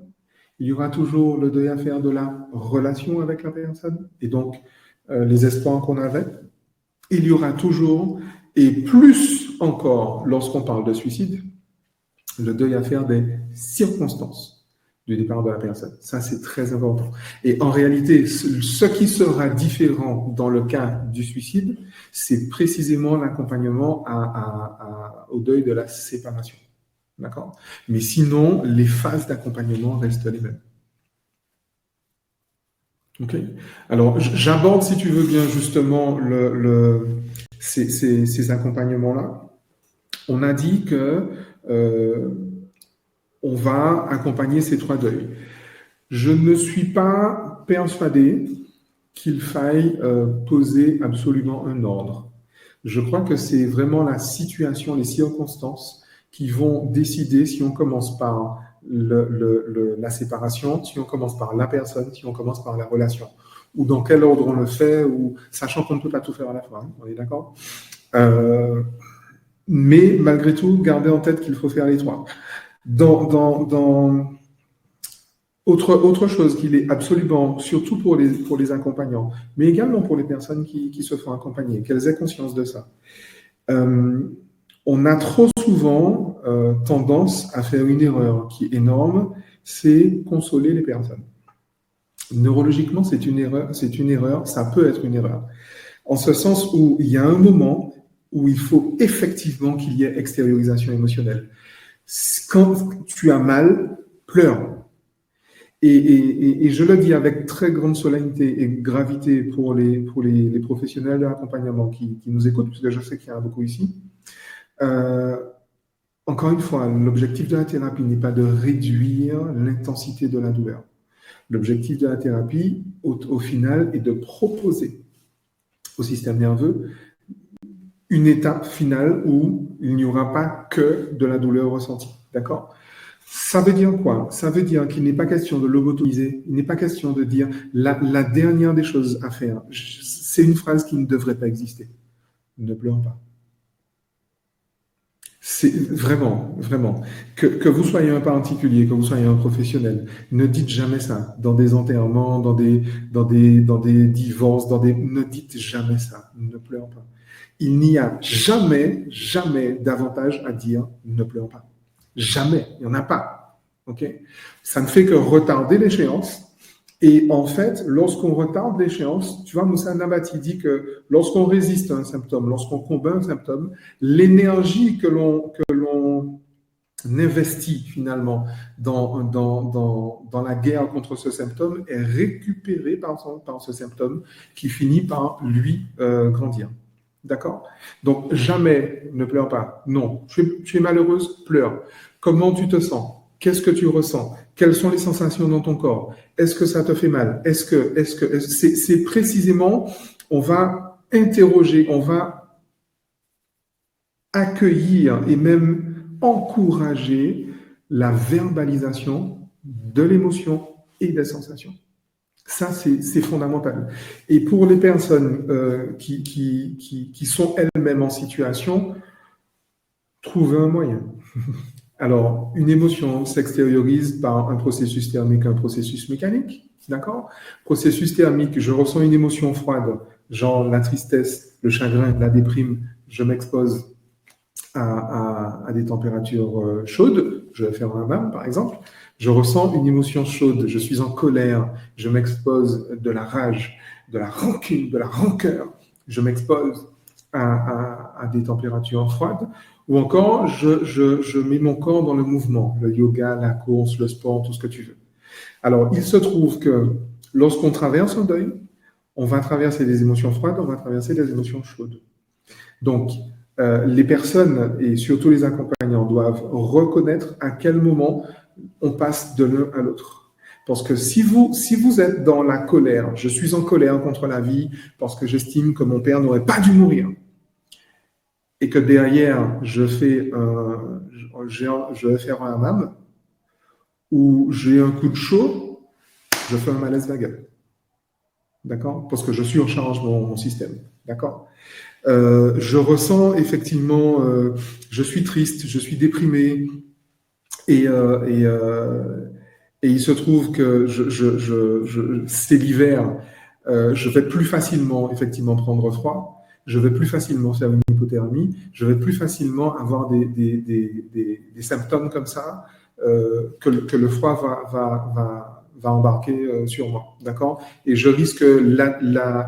il y aura toujours le deuil à faire de la relation avec la personne, et donc les espoirs qu'on avait. Il y aura toujours, et plus encore lorsqu'on parle de suicide, le deuil à faire des circonstances du départ de la personne. Ça, c'est très important. Et en réalité, ce qui sera différent dans le cas du suicide, c'est précisément l'accompagnement au deuil de la séparation. D'accord? Mais sinon, les phases d'accompagnement restent les mêmes. OK? Alors, j'aborde, si tu veux bien, justement, ces accompagnements-là. On a dit que on va accompagner ces 3 deuils. Je ne suis pas persuadé qu'il faille poser absolument un ordre. Je crois que c'est vraiment la situation, les circonstances qui vont décider si on commence par la séparation, si on commence par la personne, si on commence par la relation, ou dans quel ordre on le fait, ou sachant qu'on ne peut pas tout faire à la fois. Hein, on est d'accord? Mais malgré tout, gardez en tête qu'il faut faire les 3. Autre chose qu'il est absolument, surtout pour les accompagnants, mais également pour les personnes qui se font accompagner, qu'elles aient conscience de ça. On a trop souvent tendance à faire une erreur qui est énorme, c'est consoler les personnes. Neurologiquement, c'est une erreur, ça peut être une erreur. En ce sens où il y a un moment où il faut effectivement qu'il y ait extériorisation émotionnelle. Quand tu as mal, pleure. Et je le dis avec très grande solennité et gravité pour les professionnels de l'accompagnement qui nous écoutent, parce que je sais qu'il y en a beaucoup ici. Encore une fois, l'objectif de la thérapie n'est pas de réduire l'intensité de la douleur. L'objectif de la thérapie, au final, est de proposer au système nerveux une étape finale où il n'y aura pas que de la douleur ressentie. D'accord ? Ça veut dire quoi? Ça veut dire qu'il n'est pas question de lobotomiser, il n'est pas question de dire la dernière des choses à faire. C'est une phrase qui ne devrait pas exister. Ne pleure pas. C'est vraiment, vraiment. Que vous soyez un particulier, que vous soyez un professionnel, ne dites jamais ça. Dans des enterrements, dans des divorces, ne dites jamais ça. Ne pleure pas. Il n'y a jamais d'avantage à dire ne pleure pas. Jamais. Il n'y en a pas. OK? Ça ne fait que retarder l'échéance. Et en fait, lorsqu'on retarde l'échéance, tu vois, Moussa Nabati dit que lorsqu'on résiste à un symptôme, lorsqu'on combat un symptôme, l'énergie que l'on n'investit finalement dans la guerre contre ce symptôme est récupéré par ce symptôme qui finit par lui grandir. D'accord? Donc, jamais ne pleure pas. Non. Tu es malheureuse? Pleure. Comment tu te sens? Qu'est-ce que tu ressens? Quelles sont les sensations dans ton corps? Est-ce que ça te fait mal? C'est précisément, on va interroger, on va accueillir et même encourager la verbalisation de l'émotion et des sensations. Ça, c'est fondamental. Et pour les personnes qui sont elles-mêmes en situation, trouvez un moyen. Alors, une émotion s'extériorise par un processus thermique, un processus mécanique, d'accord? Processus thermique, je ressens une émotion froide, genre la tristesse, le chagrin, la déprime, je m'expose à des températures chaudes, je vais faire un hammam par exemple, je ressens une émotion chaude, je suis en colère, je m'expose de la rage, de la rancune, de la rancœur, je m'expose à des températures froides, ou encore je mets mon corps dans le mouvement, le yoga, la course, le sport, tout ce que tu veux. Alors, il se trouve que lorsqu'on traverse un deuil, on va traverser des émotions froides, on va traverser des émotions chaudes. Donc, les personnes et surtout les accompagnants doivent reconnaître à quel moment on passe de l'un à l'autre. Parce que si vous êtes dans la colère, je suis en colère contre la vie parce que j'estime que mon père n'aurait pas dû mourir, et que derrière, je vais faire un hammam, ou j'ai un coup de chaud, je fais un malaise vagal. D'accord? Parce que je suis en charge de mon système. D'accord? Je ressens effectivement, je suis triste, je suis déprimé, et il se trouve que c'est l'hiver, je vais plus facilement effectivement prendre froid, je vais plus facilement faire une hypothermie, je vais plus facilement avoir des symptômes comme ça que le froid va embarquer sur moi, d'accord? Et je risque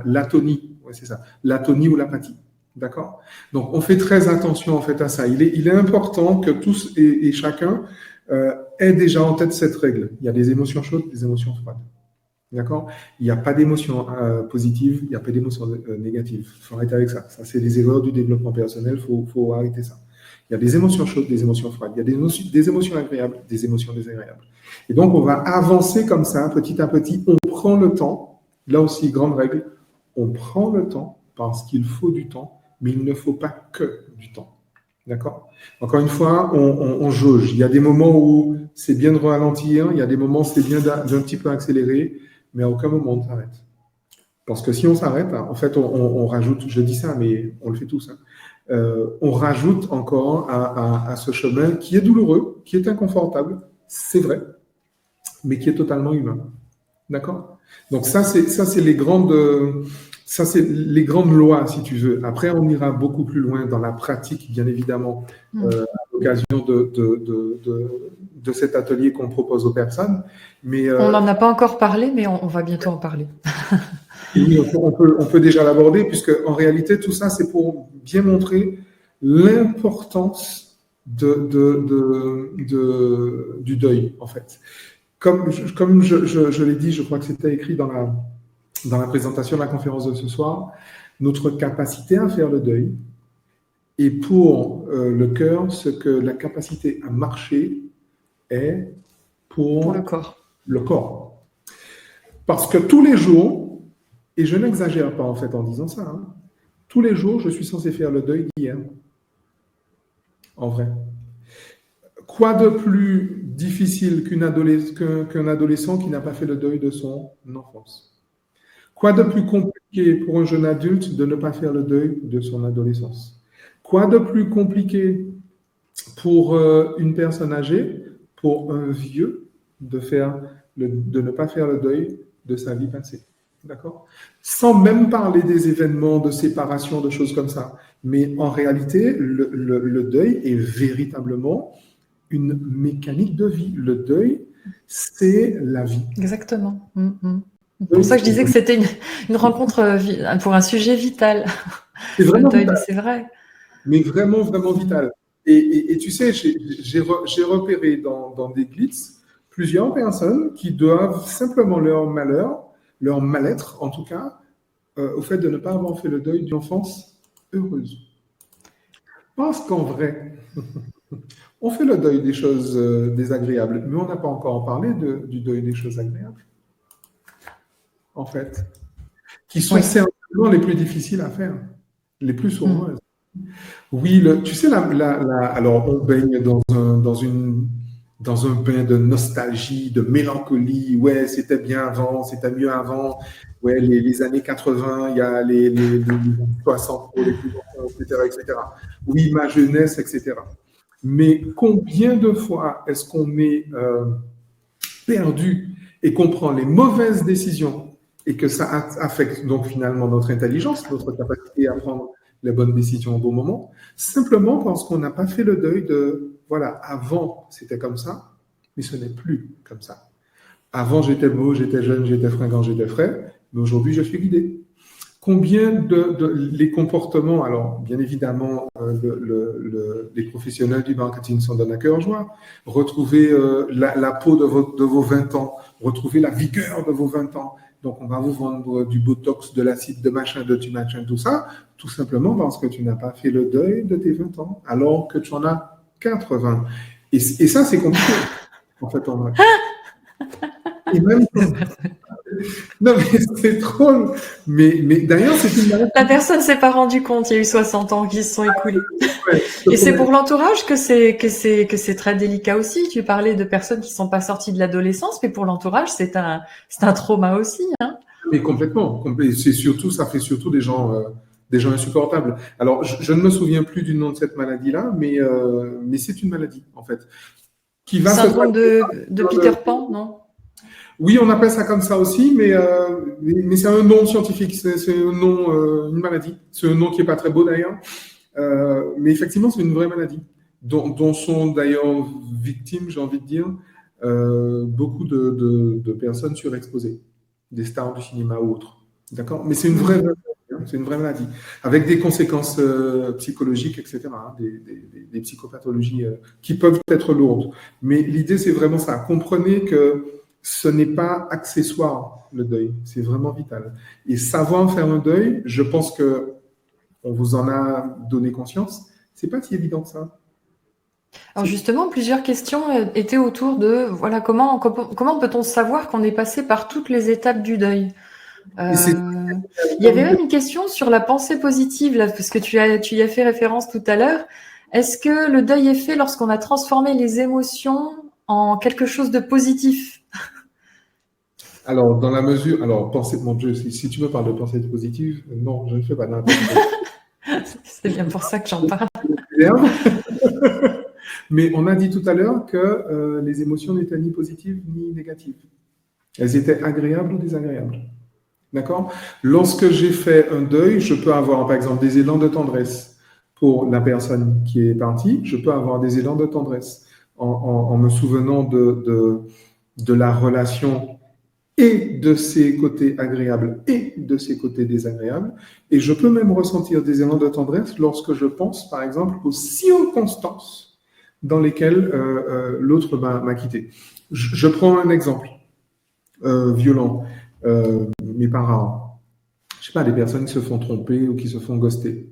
l'atonie, ouais, c'est ça, l'atonie ou l'apathie. D'accord? Donc, on fait très attention en fait à ça. Il est important que tous et chacun ait déjà en tête cette règle. Il y a des émotions chaudes, des émotions froides. D'accord? Il n'y a pas d'émotions positives, il n'y a pas d'émotions négatives. Il faut arrêter avec ça. Ça, c'est les erreurs du développement personnel. Il faut arrêter ça. Il y a des émotions chaudes, des émotions froides. Il y a des émotions agréables, des émotions désagréables. Et donc, on va avancer comme ça, petit à petit. On prend le temps. Là aussi, grande règle. On prend le temps parce qu'il faut du temps. Mais il ne faut pas que du temps. D'accord? Encore une fois, on jauge. Il y a des moments où c'est bien de ralentir, il y a des moments où c'est bien d'un petit peu accélérer, mais à aucun moment on s'arrête. Parce que si on s'arrête, en fait, on rajoute, je dis ça, mais on le fait tous, on rajoute encore à ce chemin qui est douloureux, qui est inconfortable, c'est vrai, mais qui est totalement humain. D'accord? Donc ça, c'est les grandes lois, si tu veux. Après, on ira beaucoup plus loin dans la pratique, bien évidemment, à l'occasion de cet atelier qu'on propose aux personnes. Mais, on n'en a pas encore parlé, mais on va bientôt en parler. Oui, on peut déjà l'aborder, puisque en réalité, tout ça, c'est pour bien montrer l'importance du deuil, en fait. Comme je l'ai dit, je crois que c'était écrit dans la présentation de la conférence de ce soir, notre capacité à faire le deuil est pour le cœur ce que la capacité à marcher est pour le corps. Le corps. Parce que tous les jours, et je n'exagère pas en fait en disant ça, tous les jours, je suis censé faire le deuil d'hier. En vrai. Quoi de plus difficile qu'un adolescent qui n'a pas fait le deuil de son enfance? Quoi de plus compliqué pour un jeune adulte de ne pas faire le deuil de son adolescence? Quoi de plus compliqué pour une personne âgée, pour un vieux, de ne pas faire le deuil de sa vie passée? D'accord? Sans même parler des événements de séparation, de choses comme ça. Mais en réalité, le deuil est véritablement une mécanique de vie. Le deuil, c'est la vie. Exactement. C'est pour ça que je disais que c'était une rencontre pour un sujet vital. C'est vraiment le deuil, vital. c'est vrai. Mais vraiment, vraiment vital. Et tu sais, j'ai repéré dans des glitz plusieurs personnes qui doivent simplement leur malheur, leur mal-être en tout cas, au fait de ne pas avoir fait le deuil d'une enfance heureuse. Parce qu'en vrai, on fait le deuil des choses désagréables, mais on n'a pas encore parlé du deuil des choses agréables, en fait, qui sont certainement les plus difficiles à faire, les plus sournoises. Oui, tu sais, alors on baigne dans un bain de nostalgie, de mélancolie. Ouais, c'était bien avant, c'était mieux avant. Ouais, les années 80, il y a les 60 pour les plus anciens, etc., etc. Oui, ma jeunesse, etc. Mais combien de fois est-ce qu'on est perdu et qu'on prend les mauvaises décisions et que ça affecte donc finalement notre intelligence, notre capacité à prendre les bonnes décisions au bon moment, simplement parce qu'on n'a pas fait le deuil de, voilà, avant c'était comme ça, mais ce n'est plus comme ça. Avant j'étais beau, j'étais jeune, j'étais fringant, j'étais frais, mais aujourd'hui je suis guidé. Combien les comportements, alors bien évidemment, les professionnels du marketing s'en donnent à cœur joie. Retrouver la peau de vos 20 ans, retrouver la vigueur de vos 20 ans. Donc, on va vous vendre du botox, de l'acide, de machin, tout ça, tout simplement parce que tu n'as pas fait le deuil de tes 20 ans, alors que tu en as 80. Et ça, c'est compliqué, en fait, en vrai. Et même non, mais c'est drôle. Mais d'ailleurs, c'est une maladie. La personne ne s'est pas rendue compte, il y a eu 60 ans qui se sont écoulés. Ouais, et c'est pour l'entourage que c'est très délicat aussi. Tu parlais de personnes qui sont pas sorties de l'adolescence, mais pour l'entourage, c'est un trauma aussi, hein. Mais complètement. C'est surtout, ça fait surtout des gens insupportables. Alors, je ne me souviens plus du nom de cette maladie-là, mais c'est une maladie, en fait. Qui va Syndrome de Peter Pan, non? Oui, on appelle ça comme ça aussi, mais c'est un nom scientifique, c'est un nom, une maladie. C'est un nom qui est pas très beau d'ailleurs, mais effectivement, c'est une vraie maladie, dont sont d'ailleurs victimes, j'ai envie de dire, beaucoup de personnes surexposées, des stars du cinéma ou autres. D'accord? Mais c'est une vraie maladie, hein, c'est une vraie maladie, avec des conséquences psychologiques, etc., hein, des psychopathologies qui peuvent être lourdes. Mais l'idée, c'est vraiment ça. Comprenez que ce n'est pas accessoire, le deuil. C'est vraiment vital. Et savoir faire un deuil, je pense que on vous en a donné conscience. C'est pas si évident que ça. Alors justement, plusieurs questions étaient autour de, voilà, comment peut-on savoir qu'on est passé par toutes les étapes du deuil? Il y avait même une question sur la pensée positive, là, parce que tu y as fait référence tout à l'heure. Est-ce que le deuil est fait lorsqu'on a transformé les émotions en quelque chose de positif? Alors, dans la mesure... Alors, mon Dieu, si tu me parles de pensée positive, non, je ne fais pas n'importe quoi. C'est bien pour ça que j'en parle. Mais on a dit tout à l'heure que les émotions n'étaient ni positives ni négatives. Elles étaient agréables ou désagréables. D'accord? Lorsque j'ai fait un deuil, je peux avoir, par exemple, des élans de tendresse pour la personne qui est partie. Je peux avoir des élans de tendresse en me souvenant de la relation et de ses côtés agréables et de ses côtés désagréables. Et je peux même ressentir des élans de tendresse lorsque je pense, par exemple, aux circonstances dans lesquelles l'autre m'a quitté. Je prends un exemple violent. Mes parents, je sais pas, des personnes qui se font tromper ou qui se font ghoster.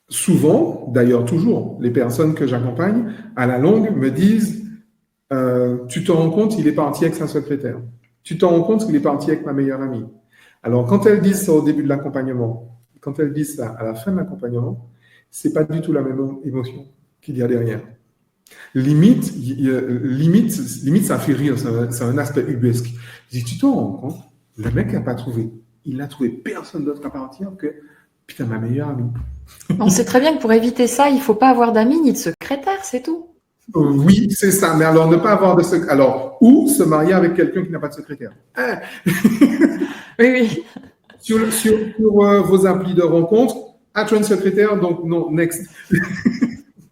Souvent, d'ailleurs toujours, les personnes que j'accompagne, à la longue, me disent tu te rends compte, il est parti avec sa secrétaire. Tu te rends compte qu'il est parti avec ma meilleure amie. Alors, quand elles disent ça au début de l'accompagnement, quand elles disent ça à la fin de l'accompagnement, c'est pas du tout la même émotion qu'il y a derrière. Limite, ça fait rire, c'est un aspect ubuesque. Je dis, tu te rends compte, le mec n'a pas trouvé. Il n'a trouvé personne d'autre à partir que, putain, ma meilleure amie. On sait très bien que pour éviter ça, il ne faut pas avoir d'amis ni de secrétaire, c'est tout. Oui, c'est ça. Mais alors, ne pas avoir de secrétaire. Alors, ou se marier avec quelqu'un qui n'a pas de secrétaire. Hein? Oui. Sur vos applis de rencontre, as-tu un secrétaire? Donc, non, next.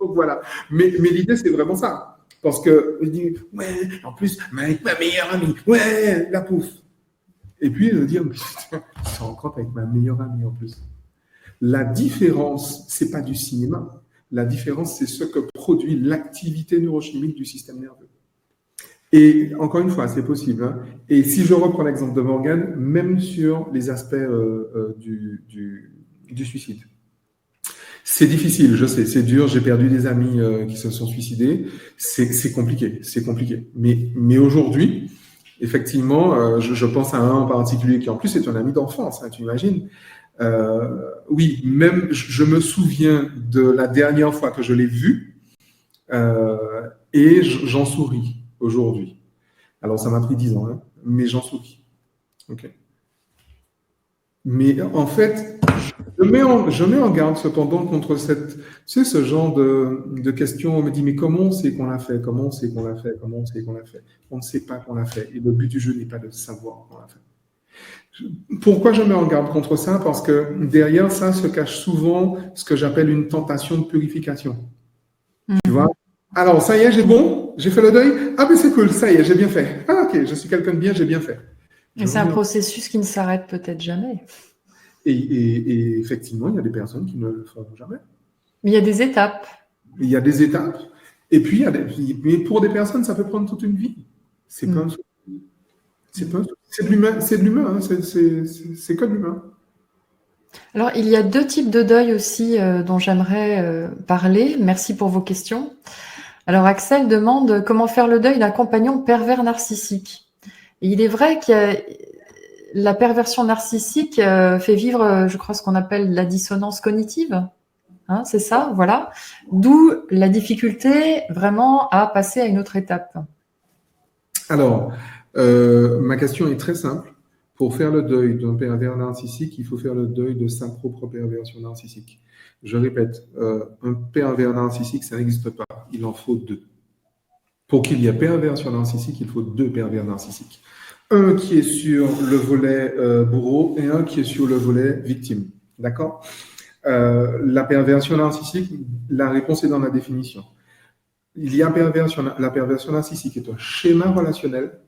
Donc, voilà. Mais l'idée, c'est vraiment ça. Parce que, je dis, ouais, en plus, avec ma meilleure amie. Ouais, la pouffe. Et puis, je dis, putain, je suis en compte avec ma meilleure amie en plus. La différence, c'est pas du cinéma. La différence, c'est ce que produit l'activité neurochimique du système nerveux. Et encore une fois, c'est possible. Hein. Et si je reprends l'exemple de Morgan, même sur les aspects du suicide. C'est difficile, je sais, c'est dur. J'ai perdu des amis qui se sont suicidés. C'est compliqué, c'est compliqué. Mais aujourd'hui, effectivement, je pense à un en particulier qui en plus est un ami d'enfance, hein, tu imagines. Oui, même je me souviens de la dernière fois que je l'ai vu et j'en souris aujourd'hui. Alors ça m'a pris 10 ans, hein, mais j'en souris. Ok. Mais en fait, je mets en garde cependant contre ce genre de questions. On me dit, mais comment on sait qu'on l'a fait? Comment on sait qu'on l'a fait? Comment on sait qu'on l'a fait? On ne sait pas qu'on l'a fait. Et le but du jeu n'est pas de savoir qu'on l'a fait. Pourquoi je mets en garde contre ça? Parce que derrière ça se cache souvent ce que j'appelle une tentation de purification. Tu vois? Alors, ça y est, j'ai fait le deuil. Ah, mais c'est cool, ça y est, j'ai bien fait. Ah, ok, je suis quelqu'un de bien, j'ai bien fait. Et c'est un processus qui ne s'arrête peut-être jamais. Et effectivement, il y a des personnes qui ne le feront jamais. Mais il y a des étapes. Il y a des étapes. Et puis, mais pour des personnes, ça peut prendre toute une vie. C'est pas un souci. C'est de l'humain, hein, c'est que de l'humain. Alors, il y a deux types de deuil aussi dont j'aimerais parler. Merci pour vos questions. Alors, Axel demande comment faire le deuil d'un compagnon pervers narcissique. Et il est vrai que la perversion narcissique fait vivre, je crois, ce qu'on appelle la dissonance cognitive. Hein, c'est ça, voilà. D'où la difficulté vraiment à passer à une autre étape. Alors, ma question est très simple. Pour faire le deuil d'un pervers narcissique, il faut faire le deuil de sa propre perversion narcissique. Je répète, un pervers narcissique, ça n'existe pas. Il en faut deux. Pour qu'il y ait perversion narcissique, il faut deux pervers narcissiques. Un qui est sur le volet bourreau et un qui est sur le volet victime. D'accord? La perversion narcissique, la réponse est dans la définition. Il y a la perversion narcissique est un schéma relationnel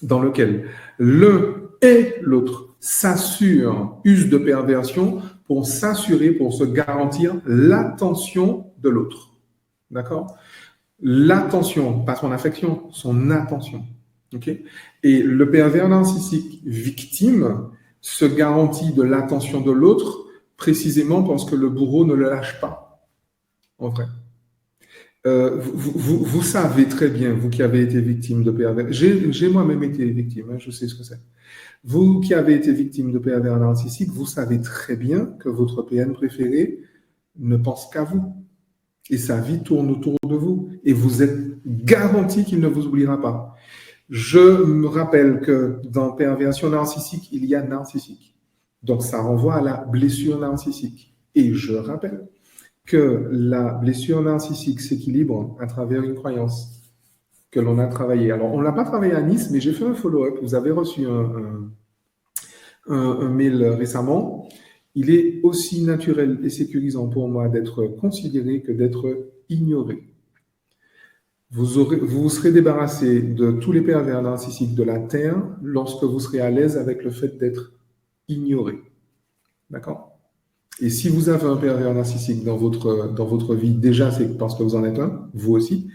dans lequel l'un et l'autre s'assurent, usent de perversion pour s'assurer, pour se garantir l'attention de l'autre. D'accord? L'attention, pas son affection, son attention. Okay? Et le pervers narcissique victime se garantit de l'attention de l'autre précisément parce que le bourreau ne le lâche pas, en vrai. Vous savez très bien, vous qui avez été victime de pervers, j'ai moi-même été victime, hein, je sais ce que c'est. Vous qui avez été victime de pervers narcissique, vous savez très bien que votre PN préféré ne pense qu'à vous. Et sa vie tourne autour de vous. Et vous êtes garanti qu'il ne vous oubliera pas. Je me rappelle que dans perversion narcissique, il y a narcissique. Donc, ça renvoie à la blessure narcissique. Et je rappelle que la blessure narcissique s'équilibre à travers une croyance que l'on a travaillée. Alors, on ne l'a pas travaillé à Nice, mais j'ai fait un follow-up. Vous avez reçu un mail récemment. Il est aussi naturel et sécurisant pour moi d'être considéré que d'être ignoré. Vous vous serez débarrassé de tous les pervers narcissiques de la Terre lorsque vous serez à l'aise avec le fait d'être ignoré. D'accord? Et si vous avez un pervers narcissique dans votre vie, déjà, c'est parce que vous en êtes un, vous aussi,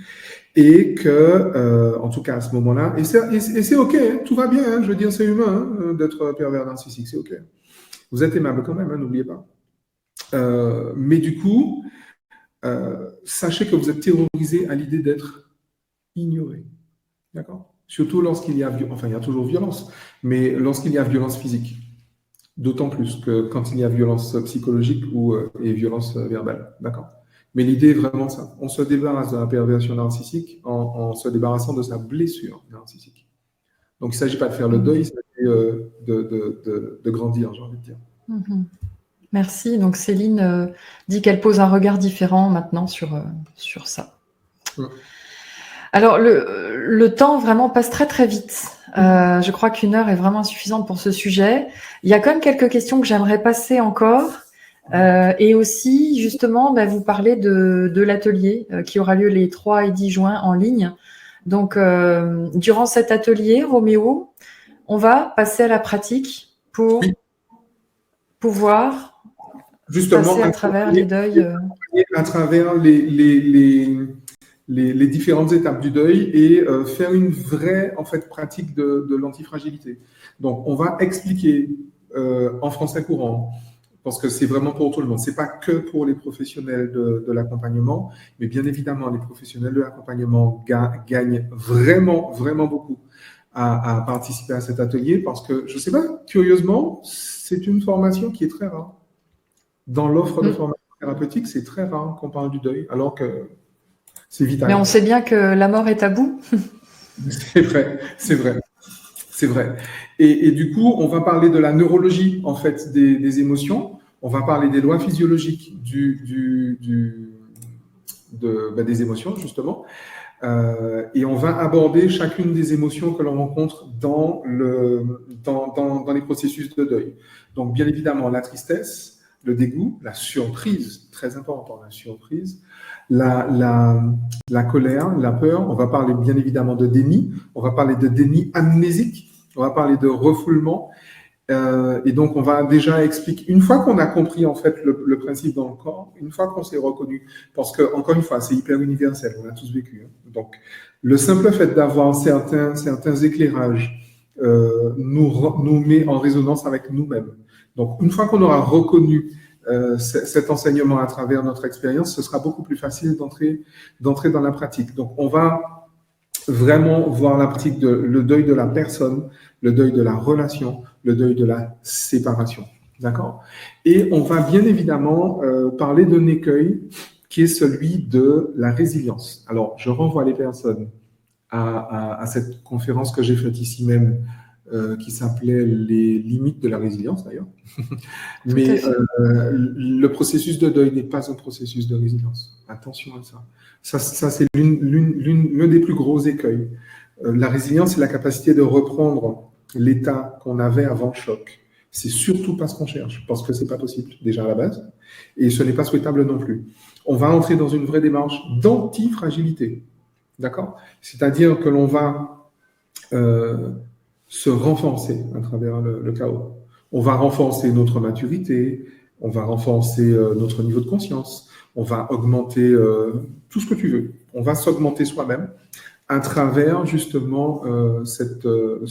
et que, en tout cas, à ce moment-là, et c'est OK, hein, tout va bien, hein, je veux dire, c'est humain hein, d'être pervers narcissique, c'est OK. Vous êtes aimable quand même, hein, n'oubliez pas. Mais du coup, sachez que vous êtes terrorisé à l'idée d'être ignoré. D'accord? Surtout lorsqu'il y a, enfin, il y a toujours violence, mais lorsqu'il y a violence physique. D'autant plus que quand il y a violence psychologique et violence verbale. D'accord? Mais l'idée est vraiment ça. On se débarrasse de la perversion narcissique en se débarrassant de sa blessure narcissique. Donc, il ne s'agit pas de faire le deuil, il s'agit de grandir, j'ai envie de dire. Merci. Donc, Céline dit qu'elle pose un regard différent maintenant sur ça. Alors, le temps vraiment passe très, très vite. Je crois qu'une heure est vraiment insuffisante pour ce sujet. Il y a quand même quelques questions que j'aimerais passer encore. Et aussi, justement, vous parlez de l'atelier qui aura lieu les 3 et 10 juin en ligne. Donc, durant cet atelier, Roméo, on va passer à la pratique pour pouvoir justement passer à travers les deuils. à travers les différentes étapes du deuil et faire une vraie en fait, pratique de l'antifragilité. Donc, on va expliquer en français courant, parce que c'est vraiment pour tout le monde. C'est pas que pour les professionnels de l'accompagnement, mais bien évidemment, les professionnels de l'accompagnement gagnent vraiment, vraiment beaucoup à participer à cet atelier, parce que, je sais pas, curieusement, c'est une formation qui est très rare. Dans l'offre de formation thérapeutique, c'est très rare qu'on parle du deuil, alors que c'est vital. Mais on sait bien que la mort est tabou. C'est vrai, c'est vrai, c'est vrai. Et du coup, on va parler de la neurologie, en fait, des émotions. On va parler des lois physiologiques des émotions, justement. Et on va aborder chacune des émotions que l'on rencontre dans les processus de deuil. Donc, bien évidemment, la tristesse, le dégoût, la surprise, très important, la surprise, la colère, la peur. On va parler bien évidemment de déni. On va parler de déni amnésique. On va parler de refoulement. Et donc, on va déjà expliquer, une fois qu'on a compris en fait le principe dans le corps, une fois qu'on s'est reconnu, parce que, encore une fois, c'est hyper universel, on l'a tous vécu. Hein. Donc, le simple fait d'avoir certains éclairages nous met en résonance avec nous-mêmes. Donc, une fois qu'on aura reconnu cet enseignement à travers notre expérience, ce sera beaucoup plus facile d'entrer dans la pratique. Donc, on va vraiment voir la pratique le deuil de la personne, le deuil de la relation, le deuil de la séparation. D'accord? Et on va bien évidemment parler d'un écueil qui est celui de la résilience. Alors, je renvoie les personnes à cette conférence que j'ai faite ici même, qui s'appelait les limites de la résilience d'ailleurs. Mais le processus de deuil n'est pas un processus de résilience. Attention à ça. Ça c'est l'un des plus gros écueils. La résilience, c'est la capacité de reprendre l'état qu'on avait avant le choc. C'est surtout pas ce qu'on cherche, parce que c'est pas possible déjà à la base, et ce n'est pas souhaitable non plus. On va entrer dans une vraie démarche d'antifragilité, d'accord? C'est-à-dire que l'on va se renforcer à travers le chaos. On va renforcer notre maturité, on va renforcer notre niveau de conscience, on va augmenter tout ce que tu veux. On va s'augmenter soi-même à travers justement ce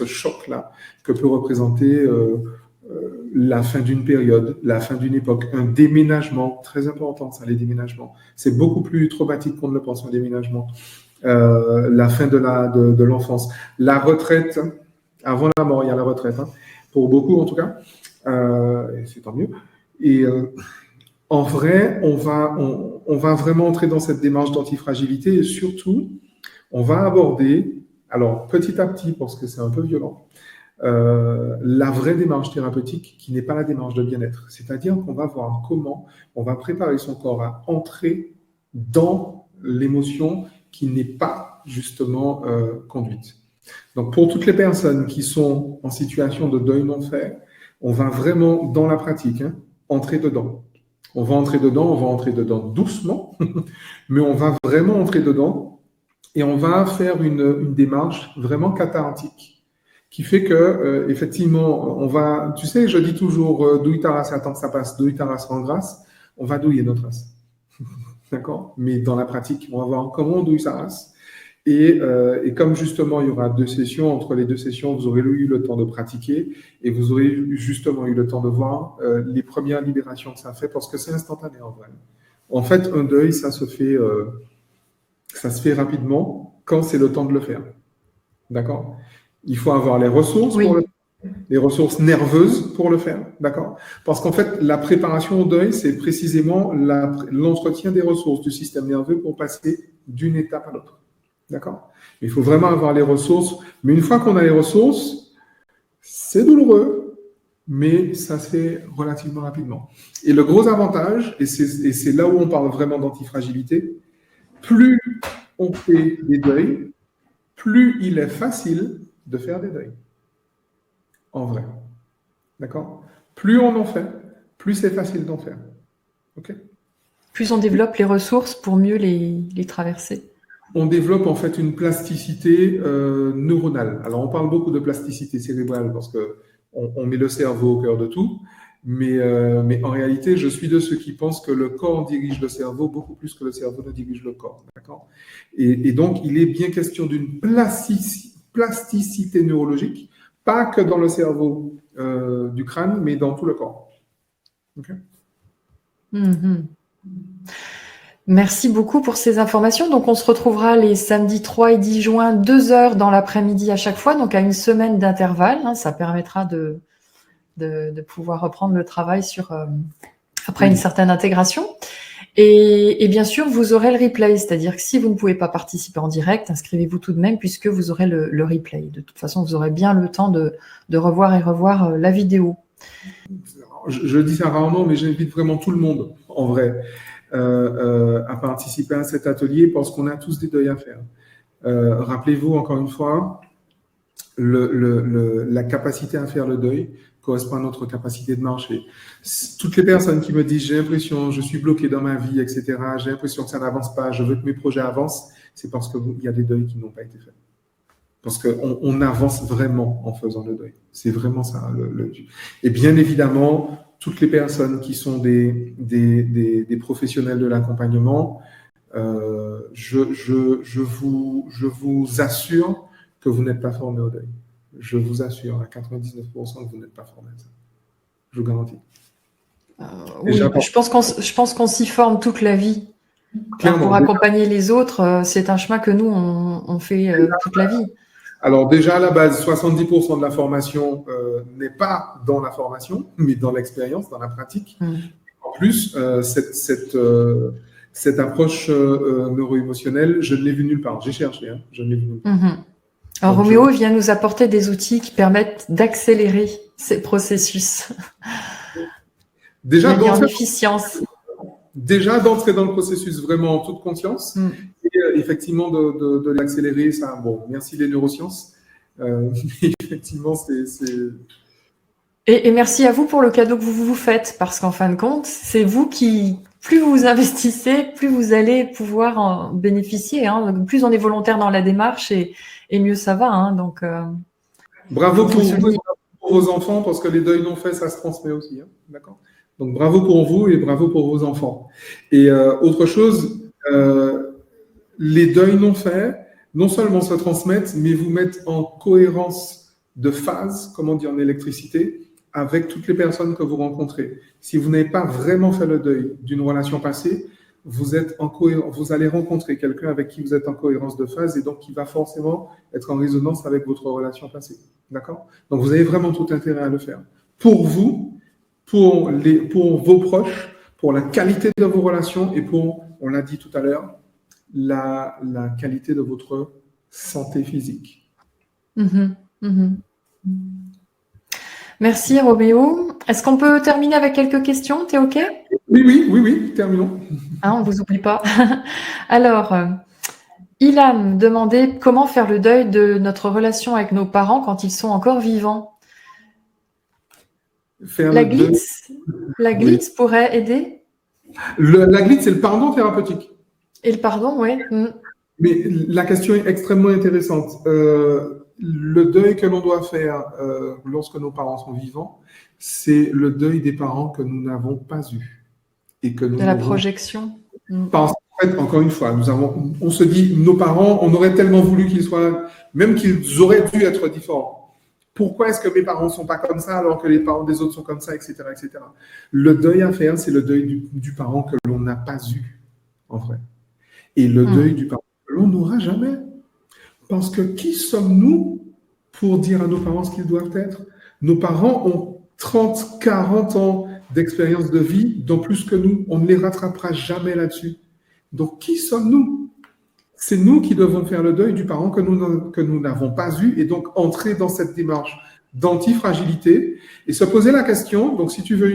choc-là que peut représenter la fin d'une période, la fin d'une époque, un déménagement, très important ça, les déménagements. C'est beaucoup plus traumatique qu'on ne le pense, un déménagement. La fin de l'enfance, la retraite, avant la mort, il y a la retraite, hein, pour beaucoup en tout cas, et c'est tant mieux. Et en vrai, on va vraiment entrer dans cette démarche d'antifragilité et surtout, on va aborder, alors petit à petit, parce que c'est un peu violent, la vraie démarche thérapeutique qui n'est pas la démarche de bien-être. C'est-à-dire qu'on va voir comment on va préparer son corps à entrer dans l'émotion qui n'est pas justement conduite. Donc pour toutes les personnes qui sont en situation de deuil non fait, on va vraiment dans la pratique entrer dedans. On va entrer dedans doucement, mais on va vraiment entrer dedans et on va faire une démarche vraiment cathartique qui fait que effectivement on va, tu sais, je dis toujours douille ta race, attends que ça passe, douille ta race en grâce, on va douiller notre race. D'accord? Mais dans la pratique, on va voir comment on douille sa race. Et comme justement, il y aura 2 sessions, entre les 2 sessions, vous aurez eu le temps de pratiquer et vous aurez justement eu le temps de voir les premières libérations que ça fait, parce que c'est instantané en vrai. En fait, un deuil, ça se fait rapidement quand c'est le temps de le faire. D'accord? Il faut avoir les ressources pour le faire. Les ressources nerveuses pour le faire, d'accord? Parce qu'en fait, la préparation au deuil, c'est précisément l'entretien des ressources du système nerveux pour passer d'une étape à l'autre, d'accord? Il faut vraiment avoir les ressources, mais une fois qu'on a les ressources, c'est douloureux, mais ça se fait relativement rapidement. Et le gros avantage, et c'est là où on parle vraiment d'antifragilité, plus on fait des deuils, plus il est facile de faire des deuils. En vrai. D'accord? Plus on en fait, plus c'est facile d'en faire. OK? Plus on développe les ressources pour mieux les traverser. On développe en fait une plasticité neuronale. Alors on parle beaucoup de plasticité cérébrale parce qu'on met le cerveau au cœur de tout, Mais en réalité, je suis de ceux qui pensent que le corps dirige le cerveau beaucoup plus que le cerveau ne dirige le corps. D'accord ? Et donc, il est bien question d'une plasticité neurologique, pas que dans le cerveau du crâne, mais dans tout le corps. Okay. Mhm. Merci beaucoup pour ces informations. Donc, on se retrouvera les samedis 3 et 10 juin, 2 heures dans l'après-midi à chaque fois, donc à une semaine d'intervalle. Hein, ça permettra de pouvoir reprendre le travail après une certaine intégration. Et bien sûr, vous aurez le replay, c'est-à-dire que si vous ne pouvez pas participer en direct, inscrivez-vous tout de même puisque vous aurez le replay. De toute façon, vous aurez bien le temps de revoir et revoir la vidéo. Je dis ça rarement, mais j'invite vraiment tout le monde, en vrai, à participer à cet atelier parce qu'on a tous des deuils à faire. Rappelez-vous, encore une fois, la capacité à faire le deuil correspond à notre capacité de marcher. Toutes les personnes qui me disent « j'ai l'impression, je suis bloqué dans ma vie, etc., j'ai l'impression que ça n'avance pas, je veux que mes projets avancent », c'est parce qu'il y a des deuils qui n'ont pas été faits. Parce qu'on avance vraiment en faisant le deuil. C'est vraiment ça le. Et bien évidemment, toutes les personnes qui sont des professionnels de l'accompagnement, je vous assure que vous n'êtes pas formés au deuil. Je vous assure à 99% que vous n'êtes pas formés à ça. Je vous garantis. Oui, je pense qu'on s'y forme toute la vie. Clairement, pour accompagner les autres, c'est un chemin que nous, on fait toute la vie. Alors déjà, à la base, 70% de la formation n'est pas dans la formation, mais dans l'expérience, dans la pratique. En plus, cette approche neuro-émotionnelle, je ne l'ai vue nulle part. J'ai cherché, hein, je ne l'ai vue nulle part. Alors, Roméo vient nous apporter des outils qui permettent d'accélérer ces processus. Déjà, en efficience. Déjà d'entrer dans le processus vraiment en toute conscience et effectivement de l'accélérer, ça, bon, merci les neurosciences. Effectivement, c'est... Et merci à vous pour le cadeau que vous faites, parce qu'en fin de compte, c'est vous qui, plus vous investissez, plus vous allez pouvoir en bénéficier. Hein. Plus on est volontaire dans la démarche et mieux ça va. Hein. Donc, bravo pour vos enfants, parce que les deuils non faits, ça se transmet aussi. Hein. D'accord ? Donc, bravo pour vous et bravo pour vos enfants. Et autre chose, les deuils non faits, non seulement se transmettent, mais vous mettent en cohérence de phase, comme on dit en électricité, avec toutes les personnes que vous rencontrez. Si vous n'avez pas vraiment fait le deuil d'une relation passée, vous allez rencontrer quelqu'un avec qui vous êtes en cohérence de phase et donc qui va forcément être en résonance avec votre relation passée. D'accord ? Donc, vous avez vraiment tout intérêt à le faire. Pour vous, pour vos proches, pour la qualité de vos relations et pour, on l'a dit tout à l'heure, la qualité de votre santé physique. Merci Roméo. Est-ce qu'on peut terminer avec quelques questions? T'es OK? Oui, terminons. Hein, on ne vous oublie pas. Alors, Ilham demandait comment faire le deuil de notre relation avec nos parents quand ils sont encore vivants. La glitz pourrait aider? La glitz, c'est le pardon thérapeutique. Et le pardon, oui. Mais la question est extrêmement intéressante. Le deuil que l'on doit faire lorsque nos parents sont vivants, c'est le deuil des parents que nous n'avons pas eus. Et que nous de la projection. Parce qu'en fait, encore une fois, on se dit, nos parents, on aurait tellement voulu qu'ils soient, même qu'ils auraient dû être différents. Pourquoi est-ce que mes parents ne sont pas comme ça alors que les parents des autres sont comme ça, etc., etc. Le deuil à faire, c'est le deuil du parent que l'on n'a pas eu, en vrai. Et le deuil du parent que l'on n'aura jamais. Parce que qui sommes-nous pour dire à nos parents ce qu'ils doivent être? Nos parents ont 30, 40 ans d'expérience de vie, dont plus que nous. On ne les rattrapera jamais là-dessus. Donc, qui sommes-nous? C'est nous qui devons faire le deuil du parent que nous n'avons pas eu et donc entrer dans cette démarche d'antifragilité et se poser la question, donc si tu veux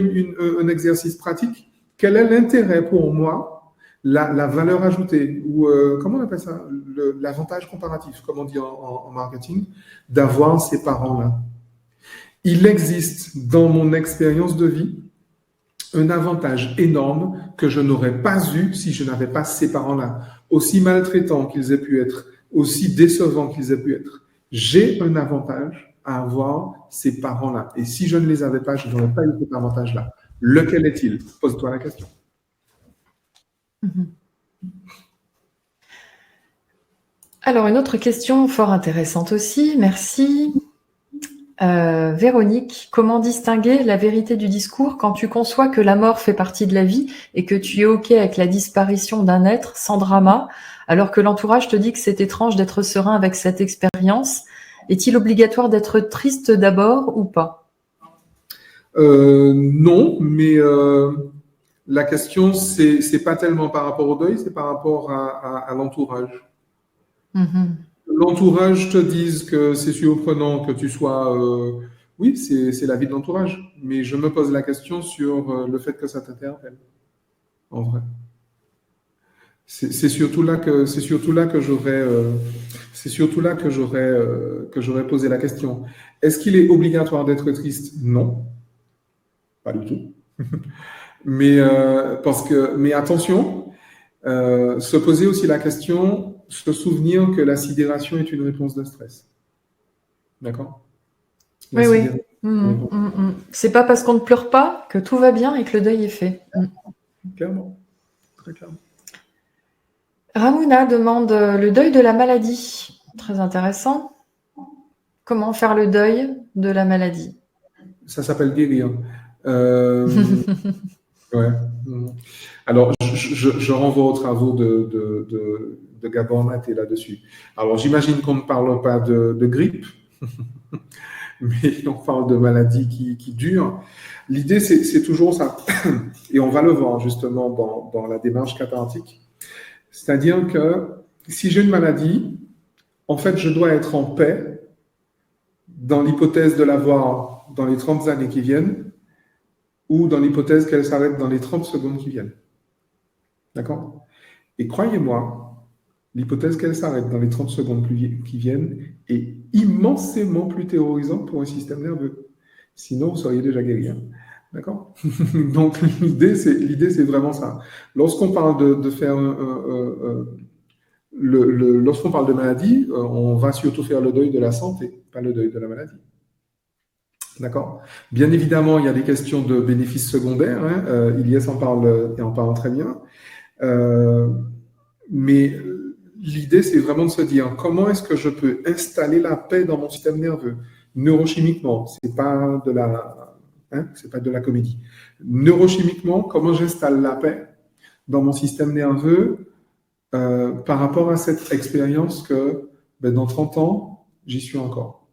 un exercice pratique, quel est l'intérêt pour moi, la valeur ajoutée ou comment on appelle ça, l'avantage comparatif, comme on dit en marketing, d'avoir ces parents-là. Il existe dans mon expérience de vie un avantage énorme que je n'aurais pas eu si je n'avais pas ces parents-là. Aussi maltraitants qu'ils aient pu être, aussi décevants qu'ils aient pu être. J'ai un avantage à avoir ces parents-là. Et si je ne les avais pas, je n'aurais pas eu cet avantage-là. Lequel est-il? Pose-toi la question. Alors, une autre question fort intéressante aussi, merci. Véronique, comment distinguer la vérité du discours quand tu conçois que la mort fait partie de la vie et que tu es OK avec la disparition d'un être sans drama, alors que l'entourage te dit que c'est étrange d'être serein avec cette expérience? Est-il obligatoire d'être triste d'abord ou pas? Non, mais la question, c'est pas tellement par rapport au deuil, c'est par rapport à l'entourage. L'entourage te dise que c'est surprenant que tu sois... oui, c'est la vie de l'entourage. Mais je me pose la question sur le fait que ça t'interpelle, en vrai. C'est surtout là que j'aurais posé la question. Est-ce qu'il est obligatoire d'être triste? Non, pas du tout. Mais mais attention, se poser aussi la question, se souvenir que la sidération est une réponse de stress. D'accord? Oui, oui. C'est pas parce qu'on ne pleure pas que tout va bien et que le deuil est fait. Clairement, très clairement. Ramona demande le deuil de la maladie. Très intéressant. Comment faire le deuil de la maladie? Ça s'appelle guérir. Ouais. Alors, je renvoie aux travaux de Gabor Maté là-dessus. Alors, j'imagine qu'on ne parle pas de grippe, mais on parle de maladies qui durent. L'idée, c'est toujours ça. Et on va le voir justement dans la démarche cathartique. C'est-à-dire que si j'ai une maladie, en fait, je dois être en paix dans l'hypothèse de l'avoir dans les 30 années qui viennent ou dans l'hypothèse qu'elle s'arrête dans les 30 secondes qui viennent. D'accord? Et croyez-moi, l'hypothèse qu'elle s'arrête dans les 30 secondes qui viennent est immensément plus terrorisante pour un système nerveux. Sinon, vous seriez déjà guéri. Hein. D'accord? Donc, l'idée, c'est vraiment ça. Lorsqu'on parle de faire lorsqu'on parle de maladie, on va surtout faire le deuil de la santé, pas le deuil de la maladie. D'accord? Bien évidemment, il y a des questions de bénéfices secondaires. Hein, Ilyes en parle et en parle très bien. Mais l'idée, c'est vraiment de se dire comment est-ce que je peux installer la paix dans mon système nerveux neurochimiquement. C'est pas de la comédie. Neurochimiquement, comment j'installe la paix dans mon système nerveux par rapport à cette expérience que dans 30 ans, j'y suis encore.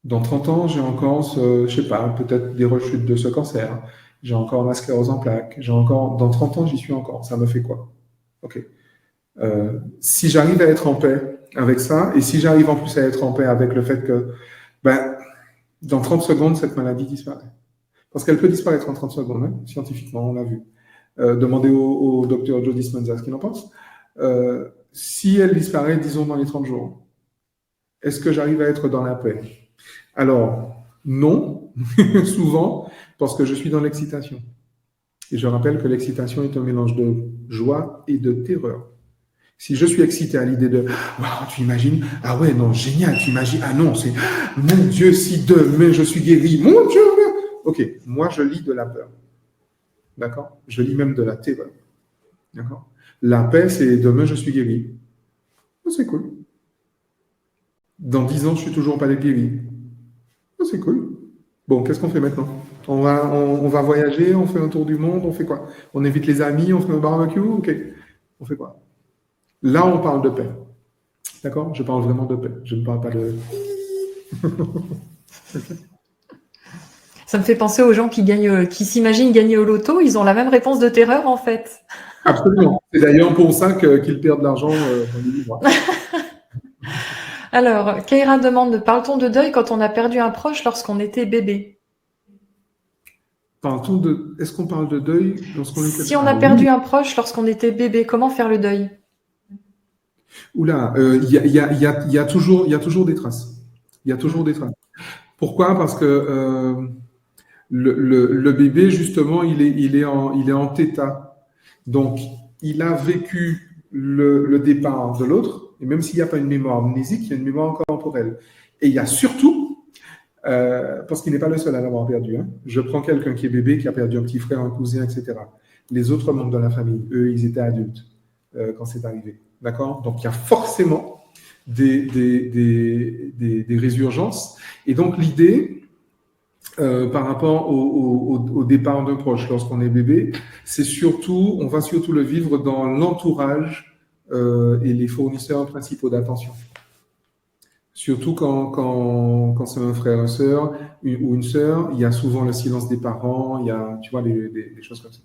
Dans 30 ans, j'ai encore, je sais pas, peut-être des rechutes de ce cancer. J'ai encore la sclérose en plaques. Dans 30 ans, j'y suis encore. Ça me fait quoi? Ok. Si j'arrive à être en paix avec ça, et si j'arrive en plus à être en paix avec le fait que, dans 30 secondes, cette maladie disparaît. Parce qu'elle peut disparaître en 30 secondes, hein, scientifiquement, on l'a vu. Demandez au docteur Joe Dispenza ce qu'il en pense. Si elle disparaît, disons, dans les 30 jours, est-ce que j'arrive à être dans la paix? Alors, non, souvent, parce que je suis dans l'excitation. Et je rappelle que l'excitation est un mélange de joie et de terreur. Si je suis excité à l'idée de wow, tu imagines, ah ouais, non, génial, tu imagines, ah non, c'est mon Dieu, si demain je suis guéri, mon Dieu, ok, moi je lis de la peur. D'accord? Je lis même de la terreur. D'accord? La paix, c'est demain je suis guéri. Oh, c'est cool. Dans 10 ans, je suis toujours pas guéri. Oh, c'est cool. Bon, qu'est-ce qu'on fait maintenant? On va voyager, on fait un tour du monde, on fait quoi? On invite les amis, on fait un barbecue, ok. On fait quoi? Là, on parle de paix. D'accord? Je parle vraiment de paix. Je ne parle pas de... Ça me fait penser aux gens qui s'imaginent gagner au loto. Ils ont la même réponse de terreur, en fait. Absolument. C'est d'ailleurs pour ça qu'ils perdent de l'argent dans les livres. Alors, Keira demande, parle-t-on de deuil quand on a perdu un proche lorsqu'on était bébé? Est-ce qu'on parle de deuil lorsqu'on était... Si on a perdu un proche lorsqu'on était bébé, comment faire le deuil? Oula, il y a toujours des traces. Il y a toujours des traces. Pourquoi? Parce que le bébé, justement, il est en θ. Donc, il a vécu le départ de l'autre, et même s'il n'y a pas une mémoire amnésique, il y a une mémoire corporelle. Et il y a surtout Parce qu'il n'est pas le seul à l'avoir perdu. Hein. Je prends quelqu'un qui est bébé, qui a perdu un petit frère, un cousin, etc. Les autres membres de la famille, eux, ils étaient adultes quand c'est arrivé. D'accord? Donc, il y a forcément des résurgences. Et donc, l'idée, par rapport au départ d'un proche lorsqu'on est bébé, c'est surtout, on va surtout le vivre dans l'entourage et les fournisseurs principaux d'attention. Surtout quand c'est un frère, une sœur ou une sœur, il y a souvent le silence des parents, il y a, tu vois, des choses comme ça.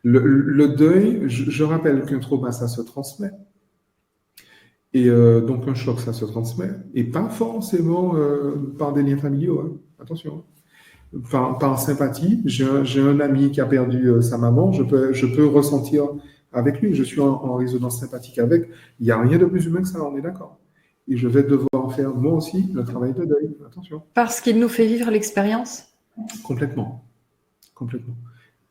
Le deuil, je rappelle qu'un trauma, ça se transmet. Et donc un choc, ça se transmet. Et pas forcément par des liens familiaux, hein. Attention. Par sympathie. J'ai un ami qui a perdu sa maman, je peux ressentir avec lui, je suis en résonance sympathique avec. Il n'y a rien de plus humain que ça, on est d'accord. Et je vais devoir faire, moi aussi, le travail de deuil. Attention. Parce qu'il nous fait vivre l'expérience? Complètement. Complètement.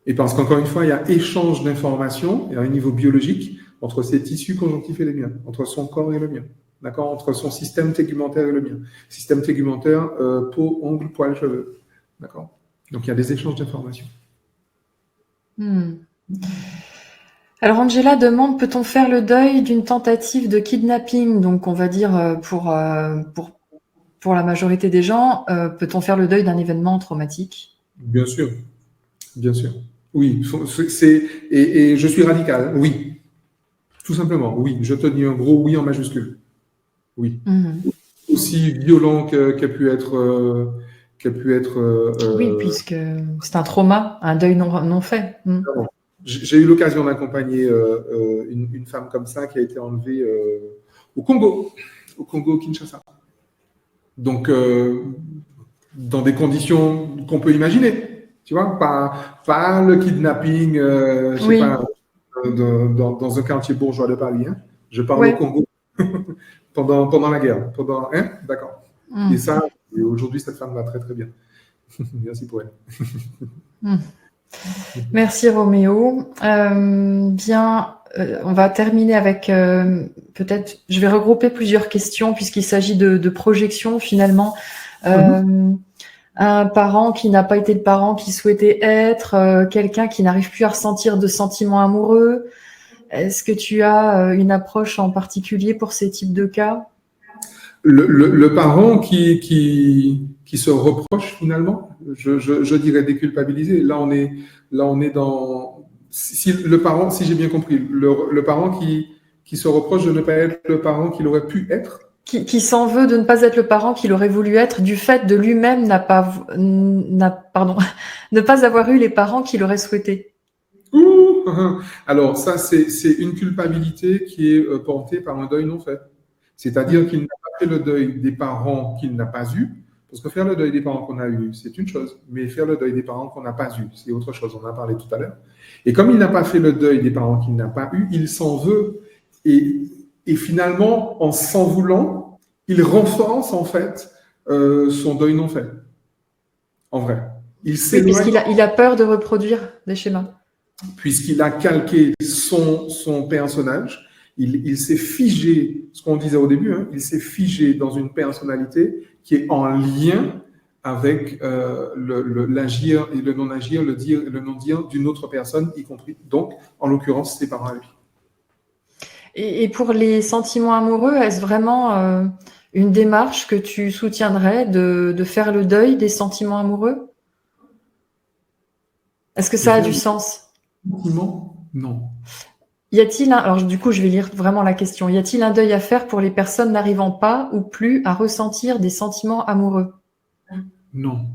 Et parce qu'encore une fois, il y a échange d'informations à un niveau biologique entre ses tissus conjonctifs et les miens, entre son corps et le mien. D'accord? Entre son système tégumentaire et le mien. Système tégumentaire, peau, ongles, poils, cheveux. D'accord? Donc, il y a des échanges d'informations. Alors, Angela demande, peut-on faire le deuil d'une tentative de kidnapping? Donc, on va dire, pour la majorité des gens, peut-on faire le deuil d'un événement traumatique? Bien sûr. Bien sûr. Oui. Et je suis radical. Oui. Tout simplement. Oui. Je te dis un gros oui en majuscule. Oui. Aussi violent qu'elle pu être... oui, puisque c'est un trauma, un deuil non fait. J'ai eu l'occasion d'accompagner une femme comme ça qui a été enlevée au Congo Kinshasa. Donc, dans des conditions qu'on peut imaginer, tu vois, pas le kidnapping, je sais pas, dans un quartier bourgeois de Paris. Hein. Je parle au Congo pendant la guerre, hein, d'accord. Et ça, aujourd'hui, cette femme va très très bien. Merci pour elle. Merci Roméo. Bien, on va terminer avec peut-être, je vais regrouper plusieurs questions puisqu'il s'agit de projection finalement. Un parent qui n'a pas été le parent qu'il souhaitait être, quelqu'un qui n'arrive plus à ressentir de sentiments amoureux. Est-ce que tu as une approche en particulier pour ces types de cas? Le parent qui se reproche finalement, je dirais déculpabiliser. Là on est dans si j'ai bien compris, le parent qui se reproche de ne pas être le parent qu'il aurait pu être. Qui s'en veut de ne pas être le parent qu'il aurait voulu être du fait de lui-même ne pas avoir eu les parents qu'il aurait souhaité. Alors ça c'est une culpabilité qui est portée par un deuil non fait. C'est-à-dire qu'il n'a pas fait le deuil des parents qu'il n'a pas eus, parce que faire le deuil des parents qu'on a eus, c'est une chose, mais faire le deuil des parents qu'on n'a pas eus, c'est autre chose, on en a parlé tout à l'heure. Et comme il n'a pas fait le deuil des parents qu'il n'a pas eus, il s'en veut, et finalement, en s'en voulant, il renforce en fait son deuil non fait. En vrai. Oui, puisqu'il a peur de reproduire des schémas. Puisqu'il a calqué son personnage, il s'est figé, ce qu'on disait au début, hein, il s'est figé dans une personnalité qui est en lien avec l'agir et le non-agir, le dire et le non-dire d'une autre personne, y compris, donc, en l'occurrence, ses parents à lui. Et pour les sentiments amoureux, est-ce vraiment une démarche que tu soutiendrais de faire le deuil des sentiments amoureux? Est-ce que ça a du sens? Non. Y a-t-il alors du coup, je vais lire vraiment la question. Y a-t-il un deuil à faire pour les personnes n'arrivant pas ou plus à ressentir des sentiments amoureux? Non.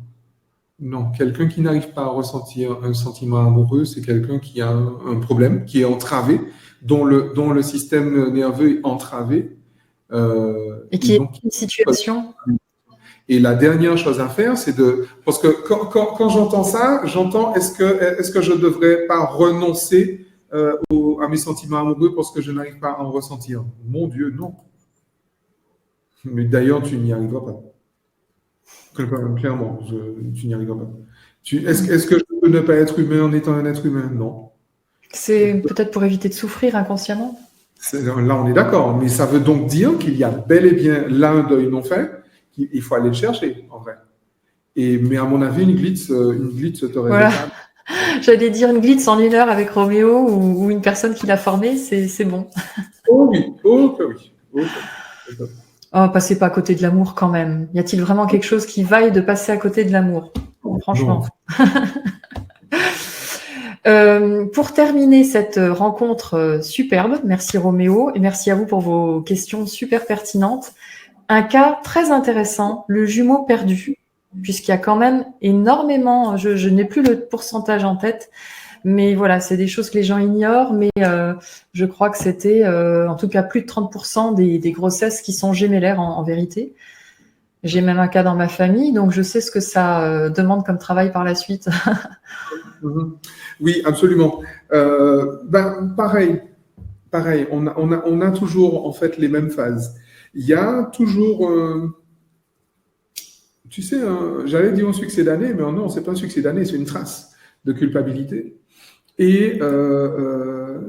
Quelqu'un qui n'arrive pas à ressentir un sentiment amoureux, c'est quelqu'un qui a un problème, qui est entravé, dont le système nerveux est entravé. Et qui est dans une situation. Et la dernière chose à faire, c'est parce que quand j'entends ça, j'entends est-ce que je devrais pas renoncer à mes sentiments amoureux parce que je n'arrive pas à en ressentir? Mon Dieu, non. Mais d'ailleurs, tu n'y arriveras pas. Clairement, tu n'y arriveras pas. Est-ce que je peux ne pas être humain en étant un être humain? Non. C'est peut-être pour éviter de souffrir inconsciemment? Là, on est d'accord. Mais ça veut donc dire qu'il y a bel et bien là un deuil non fait Il faut aller le chercher, en vrai. Mais à mon avis, une glitz te Voilà. révèle. J'allais dire une glitz en 1 heure avec Roméo ou une personne qui l'a formé, c'est bon. Oh oui, oh que oui. Oh, que oui. Oh, passez pas à côté de l'amour quand même. Y a-t-il vraiment quelque chose qui vaille de passer à côté de l'amour? Franchement. Pour terminer cette rencontre superbe, merci Roméo et merci à vous pour vos questions super pertinentes. Un cas très intéressant, le jumeau perdu, puisqu'il y a quand même énormément, je n'ai plus le pourcentage en tête, mais voilà, c'est des choses que les gens ignorent, mais je crois que c'était en tout cas plus de 30% des grossesses qui sont gémellaires en vérité. J'ai même un cas dans ma famille, donc je sais ce que ça demande comme travail par la suite. Oui, absolument. Pareil, on a toujours en fait les mêmes phases. Il y a toujours, tu sais, j'allais dire un succès d'année, mais non, c'est pas un succès d'année, c'est une trace de culpabilité et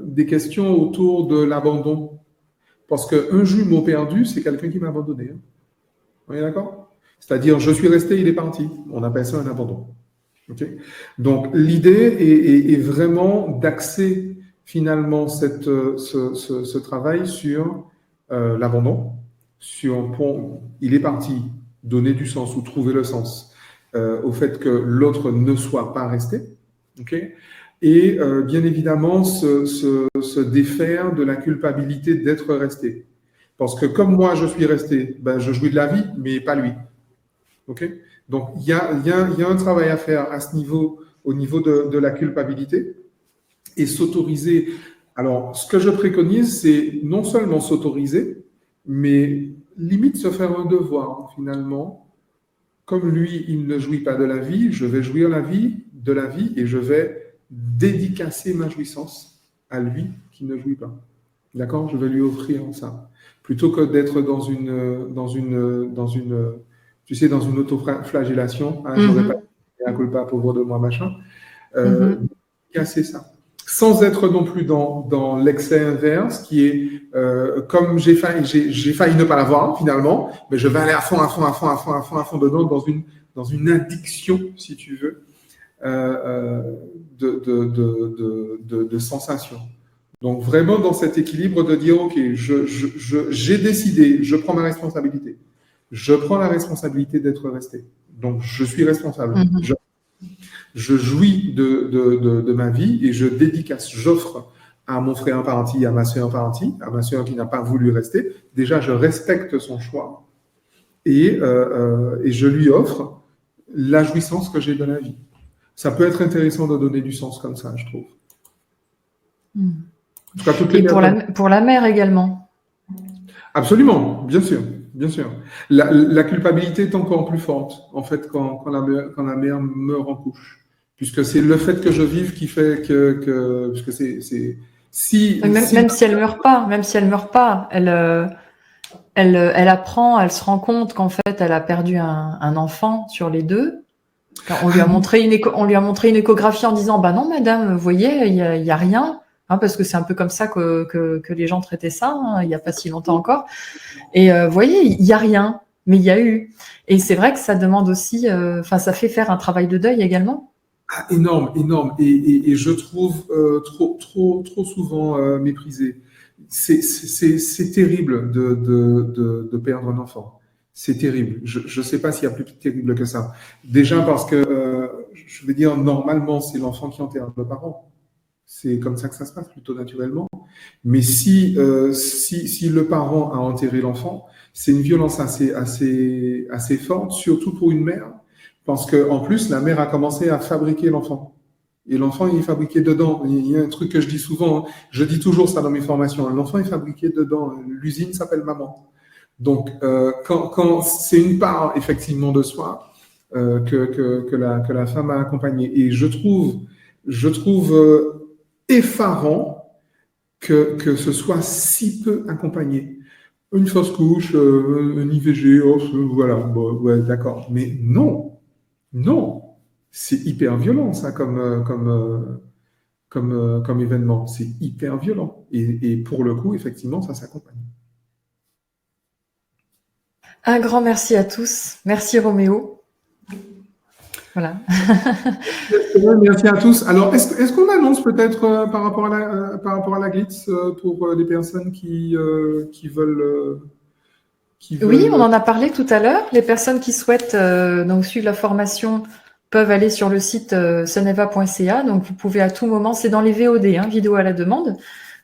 des questions autour de l'abandon. Parce qu'un jumeau perdu, c'est quelqu'un qui m'a abandonné. Hein. On est d'accord? C'est-à-dire, je suis resté, il est parti. On appelle ça un abandon. Okay. Donc, l'idée est vraiment d'axer finalement ce travail sur l'abandon, il est parti, donner du sens ou trouver le sens au fait que l'autre ne soit pas resté. Okay. Et bien évidemment, se défaire de la culpabilité d'être resté. Parce que comme moi, je suis resté, ben, je jouis de la vie, mais pas lui. Okay. Donc, il y a un travail à faire à ce niveau, au niveau de la culpabilité et s'autoriser. Alors, ce que je préconise, c'est non seulement s'autoriser, mais limite se faire un devoir, finalement. Comme lui, il ne jouit pas de la vie, je vais jouir de la vie et je vais dédicacer ma jouissance à lui qui ne jouit pas. D'accord? Je vais lui offrir ça. Plutôt que d'être dans une tu sais, dans une autoflagellation, hein, j'aurais pas un culpa, pauvre de moi, machin, casser ça. Sans être non plus dans l'excès inverse, qui est comme j'ai failli ne pas l'avoir finalement, mais je vais aller à fond dedans, dans une addiction, si tu veux, de sensations. Donc vraiment dans cet équilibre de dire, ok, j'ai décidé, je prends ma responsabilité. Je prends la responsabilité d'être resté. Donc je suis responsable. Je jouis de ma vie et je dédicace, j'offre à mon frère un parenti, à ma soeur un parenti, à ma soeur qui n'a pas voulu rester. Déjà, je respecte son choix et je lui offre la jouissance que j'ai de la vie. Ça peut être intéressant de donner du sens comme ça, je trouve. En tout cas, toutes les pour la mère également. Absolument, bien sûr. Bien sûr. La culpabilité est encore plus forte, en fait, quand la mère meurt en couche. Puisque c'est le fait que je vive qui fait que puisque c'est même si elle meurt pas, elle apprend, elle se rend compte qu'en fait, elle a perdu un enfant sur les deux. On lui a montré une échographie en disant, bah non, madame, vous voyez, il y a rien. Hein, parce que c'est un peu comme ça que les gens traitaient ça, hein, il n'y a pas si longtemps encore. Et vous voyez, il n'y a rien, mais il y a eu. Et c'est vrai que ça demande aussi, ça fait faire un travail de deuil également. Ah, énorme. Et je trouve trop souvent méprisé. C'est terrible de perdre un enfant. C'est terrible. Je ne sais pas s'il y a plus terrible que ça. Déjà parce que, je veux dire, normalement, c'est l'enfant qui enterre le parent. C'est comme ça que ça se passe, plutôt naturellement. Mais si le parent a enterré l'enfant, c'est une violence assez forte, surtout pour une mère, parce qu'en plus, la mère a commencé à fabriquer l'enfant. Et l'enfant, il est fabriqué dedans. Il y a un truc que je dis souvent, je dis toujours ça dans mes formations, l'enfant est fabriqué dedans. L'usine s'appelle maman. Donc, quand c'est une part, effectivement, de soi que la femme a accompagnée. Et je trouve effarant que ce soit si peu accompagné. Une fausse couche, un IVG, voilà, bon, ouais, d'accord. Mais non, c'est hyper violent ça comme événement. C'est hyper violent. Et pour le coup, effectivement, ça s'accompagne. Un grand merci à tous. Merci Roméo. Voilà. Merci à tous. Alors, est-ce qu'on annonce peut-être par rapport à la Glitz pour les personnes qui veulent, Oui, on en a parlé tout à l'heure. Les personnes qui souhaitent donc suivre la formation peuvent aller sur le site soneva.ca. Donc, vous pouvez à tout moment, c'est dans les VOD, hein, vidéo à la demande.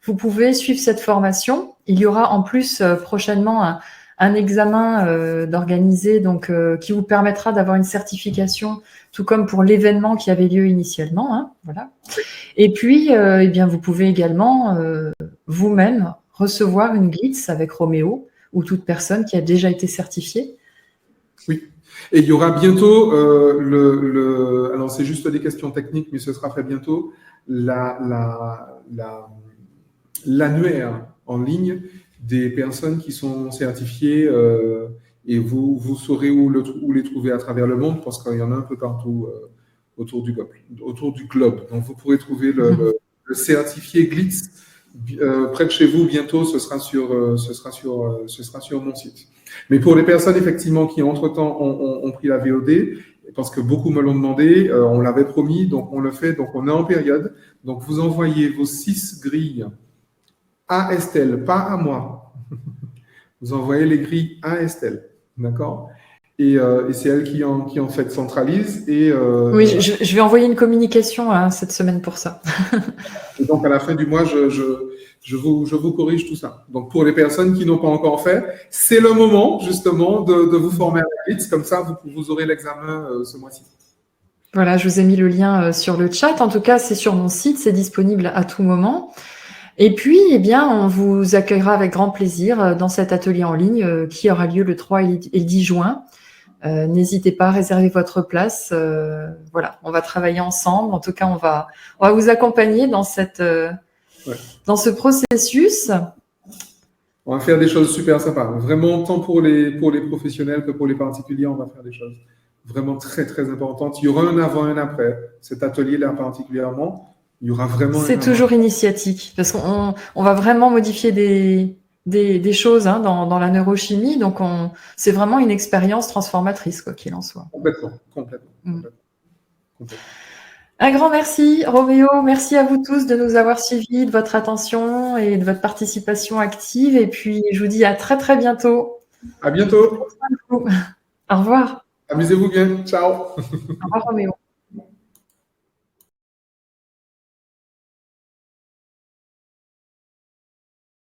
Vous pouvez suivre cette formation. Il y aura en plus prochainement un examen d'organiser, donc qui vous permettra d'avoir une certification, tout comme pour l'événement qui avait lieu initialement. Hein, voilà. Et puis, eh bien, vous pouvez également vous-même recevoir une Glitz avec Roméo ou toute personne qui a déjà été certifiée. Oui. Et il y aura bientôt alors c'est juste des questions techniques, mais ce sera fait bientôt, l'annuaire en ligne des personnes qui sont certifiées et vous saurez où les trouver à travers le monde parce qu'il y en a un peu partout autour du globe. Donc vous pourrez trouver le certifié Glitz près de chez vous bientôt. Ce sera sur mon site. Mais pour les personnes effectivement qui entre-temps ont pris la VOD, parce que beaucoup me l'ont demandé, on l'avait promis, donc on le fait, donc on est en période. Donc vous envoyez vos 6 grilles à Estelle, pas à moi. Vous envoyez les grilles à Estelle, d'accord? Et c'est elle qui en fait centralise. Oui, je vais envoyer une communication cette semaine pour ça. Et donc à la fin du mois, je vous corrige tout ça. Donc pour les personnes qui n'ont pas encore fait, c'est le moment justement de vous former à la Glitz, comme ça vous aurez l'examen ce mois-ci. Voilà, je vous ai mis le lien sur le chat. En tout cas, c'est sur mon site, c'est disponible à tout moment. Et puis, eh bien, on vous accueillera avec grand plaisir dans cet atelier en ligne qui aura lieu le 3 et le 10 juin. N'hésitez pas à réserver votre place. Voilà, on va travailler ensemble. En tout cas, on va vous accompagner dans dans ce processus. On va faire des choses super sympas. Vraiment, tant pour les professionnels que pour les particuliers, on va faire des choses vraiment très, très importantes. Il y aura un avant et un après. Cet atelier-là particulièrement, il y aura vraiment... C'est toujours initiatique parce qu'on va vraiment modifier des choses hein, dans la neurochimie. Donc, c'est vraiment une expérience transformatrice, quoi qu'il en soit. Complètement. Un grand merci, Roméo. Merci à vous tous de nous avoir suivis, de votre attention et de votre participation active. Et puis, je vous dis à très, très bientôt. À bientôt. Au revoir. Amusez-vous bien. Ciao. Au revoir, Roméo.